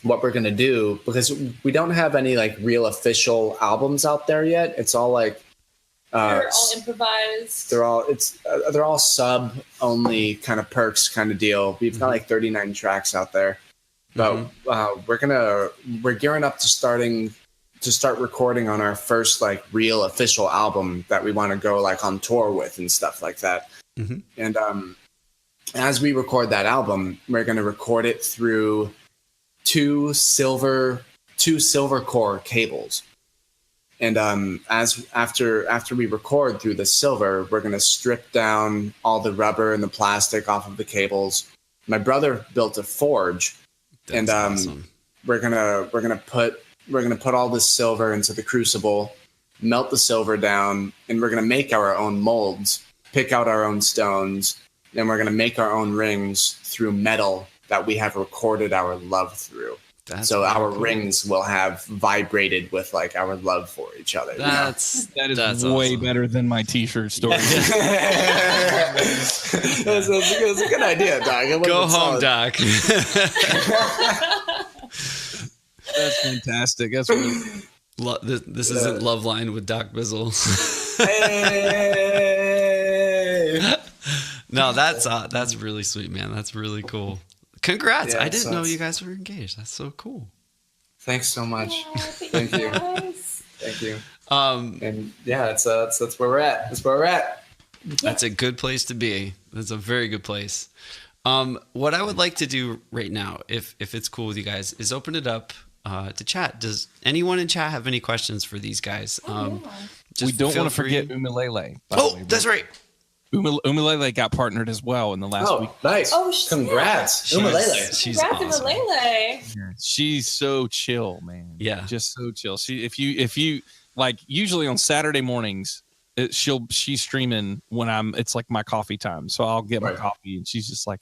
what we're going to do, because we don't have any real official albums out there yet. It's all they're all improvised. They're all sub only kind of perks kind of deal. We've got 39 tracks out there, but we're gearing up to start recording on our first real official album that we want to go on tour with and stuff like that. Mm-hmm. And as we record that album, we're going to record it through two silver core cables. And after we record through the silver, we're going to strip down all the rubber and the plastic off of the cables. My brother built a forge. That's awesome. we're gonna put all this silver into the crucible, melt the silver down, and we're going to make our own molds, pick out our own stones, and we're going to make our own rings through metal that we have recorded our love through. So our rings will have vibrated with our love for each other. That is way awesome. Better than my t-shirt story. It was a good idea, Doc. Go home, Doc. That's fantastic. That's really this isn't Loveline with Doc Bizzle. Hey! No, that's really sweet, man. That's really cool. Congrats! Yeah, I didn't know you guys were engaged. That's so cool. Thanks so much. Thank you. Thank you. And yeah, that's where we're at. That's where we're at. That's a good place to be. That's a very good place. What I would like to do right now, if it's cool with you guys, is open it up to chat. Does anyone in chat have any questions for these guys? We don't want to forget Umalele. Oh, that's right. Umalele got partnered as well in the last week. Nice. Oh, congrats. Umalele. She's awesome. She's so chill, man. Yeah. Just so chill. If you like, usually on Saturday mornings, she's streaming when it's like my coffee time. So I'll get my coffee and she's just like,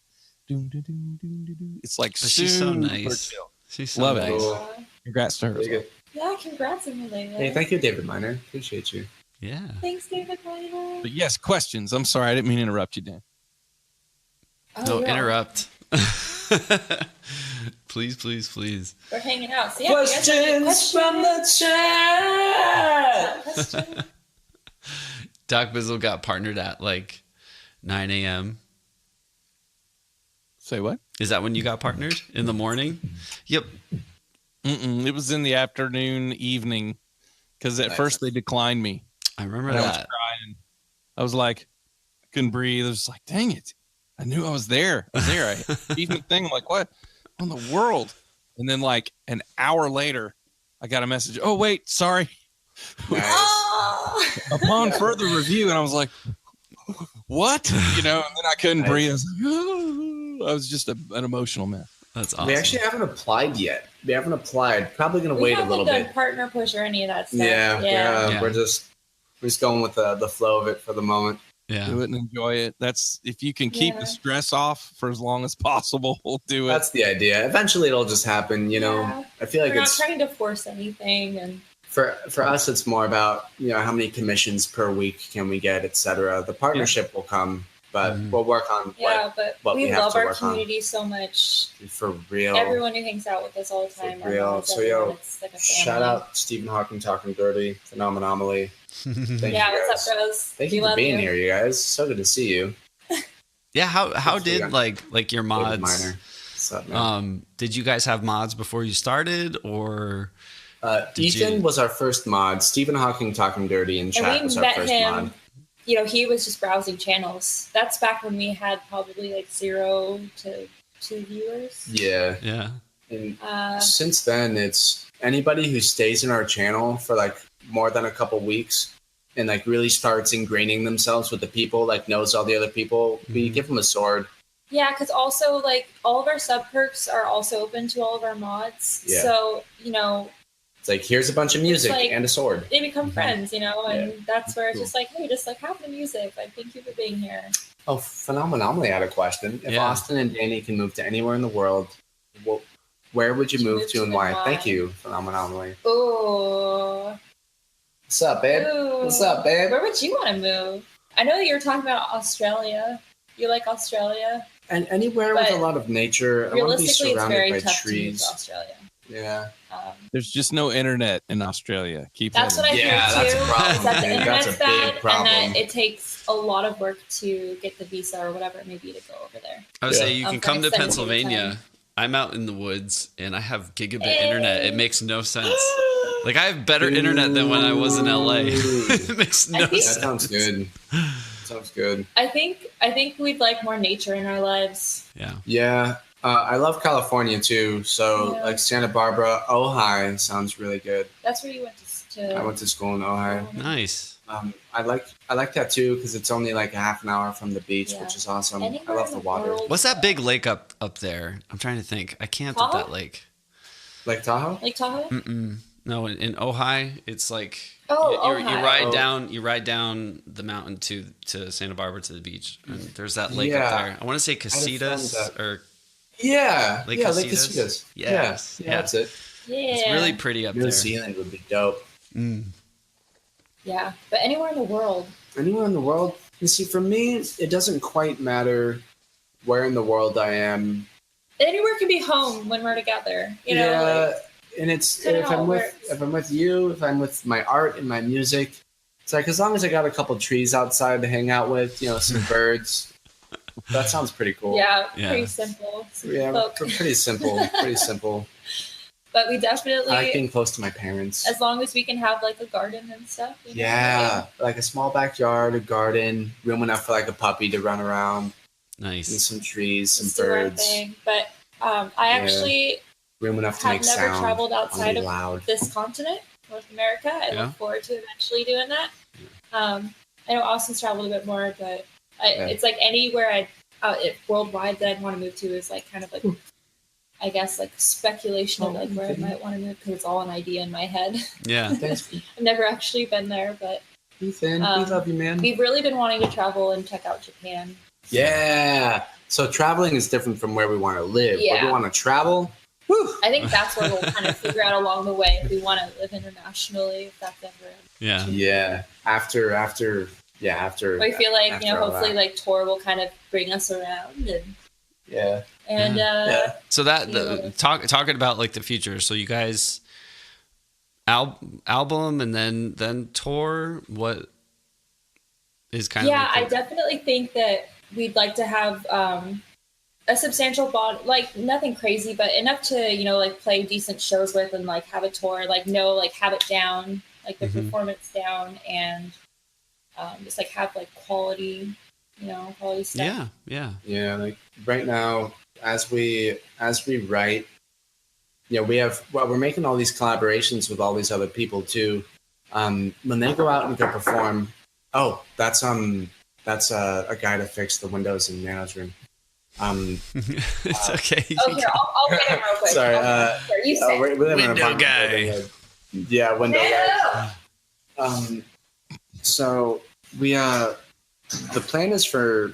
it's like, she's so nice. Chill. She's so nice. Cool. Congrats to her. Yeah, congrats, Umalele. Hey, thank you, David Miner. Appreciate you. Yeah. Thanks, David Miner. But yes, questions. I'm sorry, I didn't mean to interrupt you, Dan. No, interrupt. Please. We're hanging out. So questions from the chat. Doc Bizzle got partnered at like 9 a.m. Say what? Is that when you got partnered? In the morning? Yep. It was in the afternoon, evening, because at first they declined me. I remember that. I was crying. I was like, I couldn't breathe. I was like, dang it. I knew I was there. I evening thing. I'm like, what in the world? And then like an hour later, I got a message. Oh, wait, sorry. Nice. Upon further review, and I was like, what? And then I couldn't breathe. I was like, oh. I was just an emotional mess. That's awesome. We actually haven't applied yet. Probably going to wait a little bit. We haven't done partner push or any of that stuff. Yeah. We're just going with the flow of it for the moment. Yeah. Do it and enjoy it. That's if you can keep the stress off for as long as possible, we'll do it. That's the idea. Eventually it'll just happen, I feel like we're not trying to force anything, and for us it's more about, how many commissions per week can we get, etc. The partnership will come, but we'll work on what we love our work community so much. For real. Everyone who hangs out with us all the time. For real. So shout out Stephen Hawking Talking Dirty, Phenomenally. Thank you what's up, bros? Thank you for being here, you guys. So good to see you. Yeah, how did like your mods? What's up, man? Did you guys have mods before you started, or Ethan was our first mod. Stephen Hawking Talking Dirty in chat was our first mod. He was just browsing channels. That's back when we had probably like 0 to 2 viewers. Yeah. And since then, it's anybody who stays in our channel for like more than a couple weeks and like really starts ingraining themselves with the people, like knows all the other people, we give them a sword. Yeah, because also like all of our sub perks are also open to all of our mods. Yeah. So, it's like, here's a bunch of music and a sword. They become friends, and that's where it's just like, hey, just like have the music. Like, thank you for being here. Oh, Phenomenally had a question. If Austin and Danny can move to anywhere in the world, where would you move to and why? Thank you, Phenomenally. Ooh. What's up, babe? Ooh. What's up, babe? Where would you want to move? I know that you were talking about Australia. You like Australia? And anywhere with a lot of nature. I want to be surrounded by trees. To move to Australia. Yeah. There's just no internet in Australia. That's what I hear too. That's a problem. Is that the internet's that's a big problem. And that it takes a lot of work to get the visa or whatever it may be to go over there. I would say you can come to Pennsylvania. I'm out in the woods and I have gigabit internet. It makes no sense. Like I have better internet than when I was in LA. It makes no sense. That sounds good. Sounds good. I think we'd like more nature in our lives. Yeah. Yeah. I love California too. So like Santa Barbara, Ojai sounds really good. That's where you went to. I went to school in Ojai. Nice. I like that too because it's only like a half an hour from the beach, which is awesome. I love the water. What's that big lake up there? I'm trying to think. I can't at that lake. Lake Tahoe? Lake Tahoe? No, in Ojai, it's like Ojai. You ride down the mountain to Santa Barbara to the beach, and there's that lake up there. I want to say Casitas or Lake Casitas. Yes. Yeah, that's it. Yeah, it's really pretty up there. New Zealand would be dope. Yeah, but anywhere in the world. Anywhere in the world. You see, for me, it doesn't quite matter where in the world I am. Anywhere can be home when we're together. You know. Yeah. And it's if I'm with you, if I'm with my art and my music, it's like as long as I got a couple trees outside to hang out with, some birds. That sounds pretty cool. Yeah. Pretty simple. Yeah, pretty simple. Pretty simple. But we definitely I like being close to my parents. As long as we can have like a garden and stuff. Yeah, like a small backyard, a garden, room enough for like a puppy to run around. Nice. And some trees, some Just birds. But I actually room enough to have make never sound. traveled outside of this continent, North America. I look forward to eventually doing that. I know Austin's traveled a bit more, but it's like anywhere worldwide that I'd want to move to is like kind of like, I guess, like speculation of like where I might want to move because it's all an idea in my head. Yeah. I've never actually been there, but Ethan, we love you, man. We've really been wanting to travel and check out Japan. Yeah. So traveling is different from where we want to live. Yeah. Where we want to travel. Whew. I think that's what we'll kind of figure out along the way if we want to live internationally, if that's ever. Yeah. Yeah. After. I feel like, hopefully like tour will kind of bring us around and. Yeah. And so talking about like the future. So you guys album and then tour. What is kind of? Yeah, I definitely think that we'd like to have a substantial bond, like nothing crazy, but enough to like play decent shows with and like have a tour, like have it down, like the performance down, and just like have like quality. Quality stuff. Yeah. Like right now, as we write, we're making all these collaborations with all these other people too. When they go out and go perform, that's a guy to fix the windows in Nana's room. It's okay. Okay, I'll get him real quick. Sorry, you say window guy. Yeah, window guy. So we the plan is for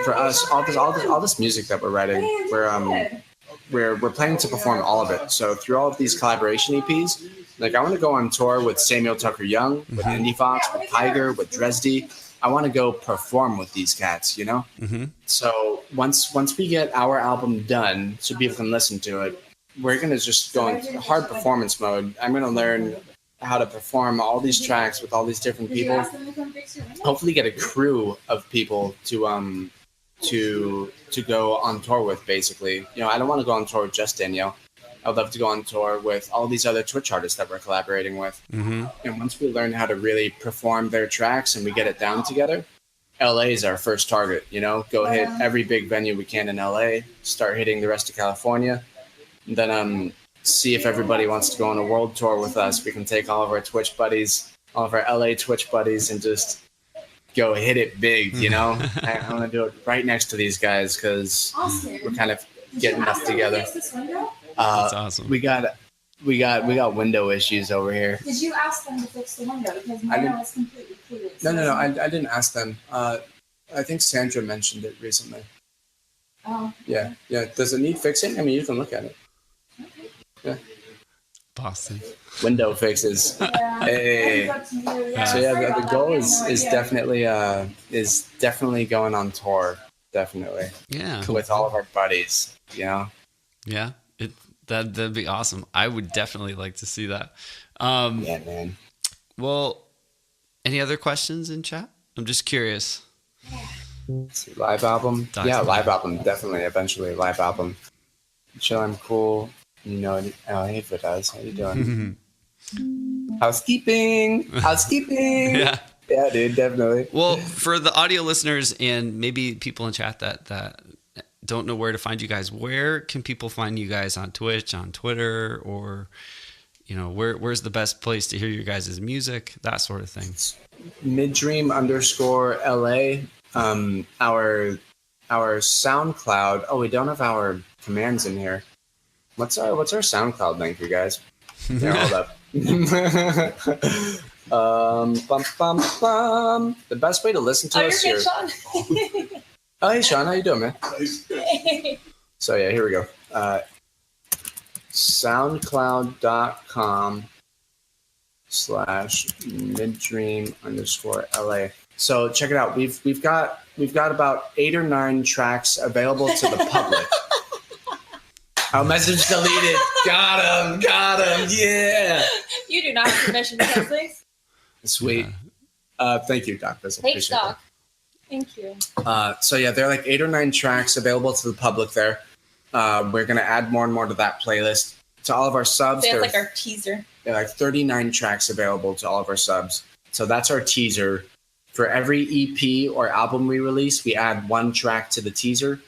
us all this music that we're writing. We're planning to perform all of it. So through all of these collaboration EPs, like I want to go on tour with Samuel Tucker Young, with Indie Fox, with Tiger, with Dresdy. I want to go perform with these cats, So once we get our album done, so people can listen to it, we're gonna just go in hard performance mode. I'm gonna learn how to perform all these tracks with all these different people. Hopefully get a crew of people to go on tour with, basically. I don't want to go on tour with just Danielle. I'd love to go on tour with all these other Twitch artists that we're collaborating with. And once we learn how to really perform their tracks and we get it down together, LA is our first target, go hit every big venue we can in LA, start hitting the rest of California, and then see if everybody wants to go on a world tour with us. We can take all of our Twitch buddies, all of our LA Twitch buddies, and just go hit it big, I want to do it right next to these guys because we're kind of getting us together. That's awesome. We got window issues over here. Did you ask them to fix the window? Because mine was completely clueless. No. I didn't ask them. I think Sandra mentioned it recently. Oh. Yeah. Does it need fixing? I mean, you can look at it. Yeah. Boston. Window fixes. Yeah. Hey. So the goal is definitely going on tour. Definitely. Yeah. With all of our buddies. Yeah. That'd be awesome. I would definitely like to see that. Yeah, man. Well, any other questions in chat? I'm just curious. Live album? Live album. Definitely. Eventually, live album. Chill, I'm cool. Hey, Vidaz, how you doing? Housekeeping. Yeah. Yeah, dude, definitely. Well, for the audio listeners and maybe people in chat that don't know where to find you guys, where can people find you guys on Twitch, on Twitter, or where's the best place to hear your guys' music, that sort of thing? Middream_LA. Our SoundCloud. Oh, we don't have our commands in here. What's our SoundCloud link, you guys? Yeah, hold up. The best way to listen to us here. Oh, hey, Sean, how you doing, man? So yeah, here we go. SoundCloud.com/middream_LA. So check it out. We've got about 8 or 9 tracks available to the public. Our message deleted. Got him. Yeah. You do not have permission to post things. Sweet. Thank you, Doc. Thanks, Doc. Thank you. So yeah, there are like 8 or 9 tracks available to the public there. We're going to add more and more to that playlist. to all of our subs. That's like our teaser. There are like 39 tracks available to all of our subs. So that's our teaser. For every EP or album we release, we add one track to the teaser,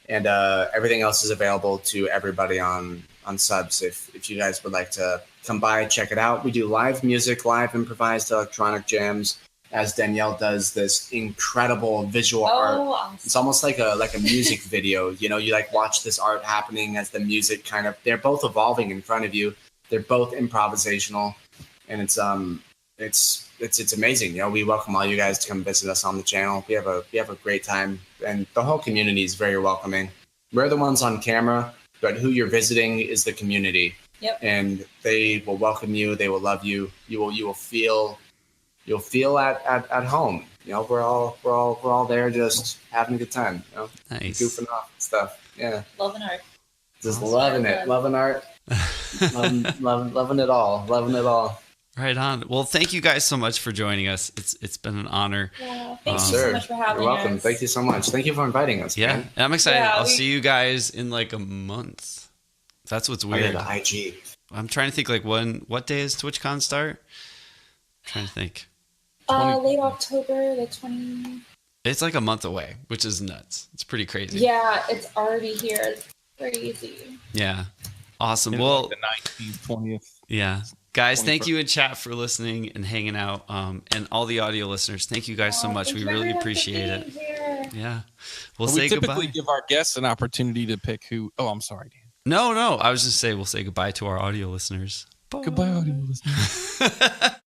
and everything else is available to everybody on subs. If you guys would like to come by, check it out. We do live music, live improvised electronic jams, as Danielle does this incredible visual art. Awesome. It's almost like a music video. You know, you like watch this art happening as the music kind of, they're both evolving in front of you. They're both improvisational, and it's amazing. You know, we welcome all you guys to come visit us on the channel. We have a great time, and the whole community is very welcoming. We're the ones on camera, but who you're visiting is the community. Yep. And they will welcome you. They will love you. You'll feel at home. You know, we're all there just having a good time. You know, nice. Goofing off and stuff. Yeah. Loving art. Just loving it. Loving art. loving it all. Loving it all. Right on. Well, thank you guys so much for joining us. It's been an honor. Yeah, thank you so much for having us. You're welcome. Thank you so much. Thank you for inviting us. Yeah, man. And I'm excited. I'll see you guys in like a month. That's what's weird. The IG. I'm trying to think like what day is TwitchCon start? I'm trying to think. Late October, the 20. It's like a month away, which is nuts. It's pretty crazy. Yeah, it's already here. It's crazy. Yeah. Awesome. And well, like the 19th, 20th. Yeah. Guys, thank you in chat for listening and hanging out. And all the audio listeners, thank you guys so much. We really appreciate it. Here. Yeah. We'll We say typically goodbye. give our guests an opportunity to pick who. Oh, I'm sorry, Dan. No. I was just saying we'll say goodbye to our audio listeners. Bye. Goodbye, audio listeners.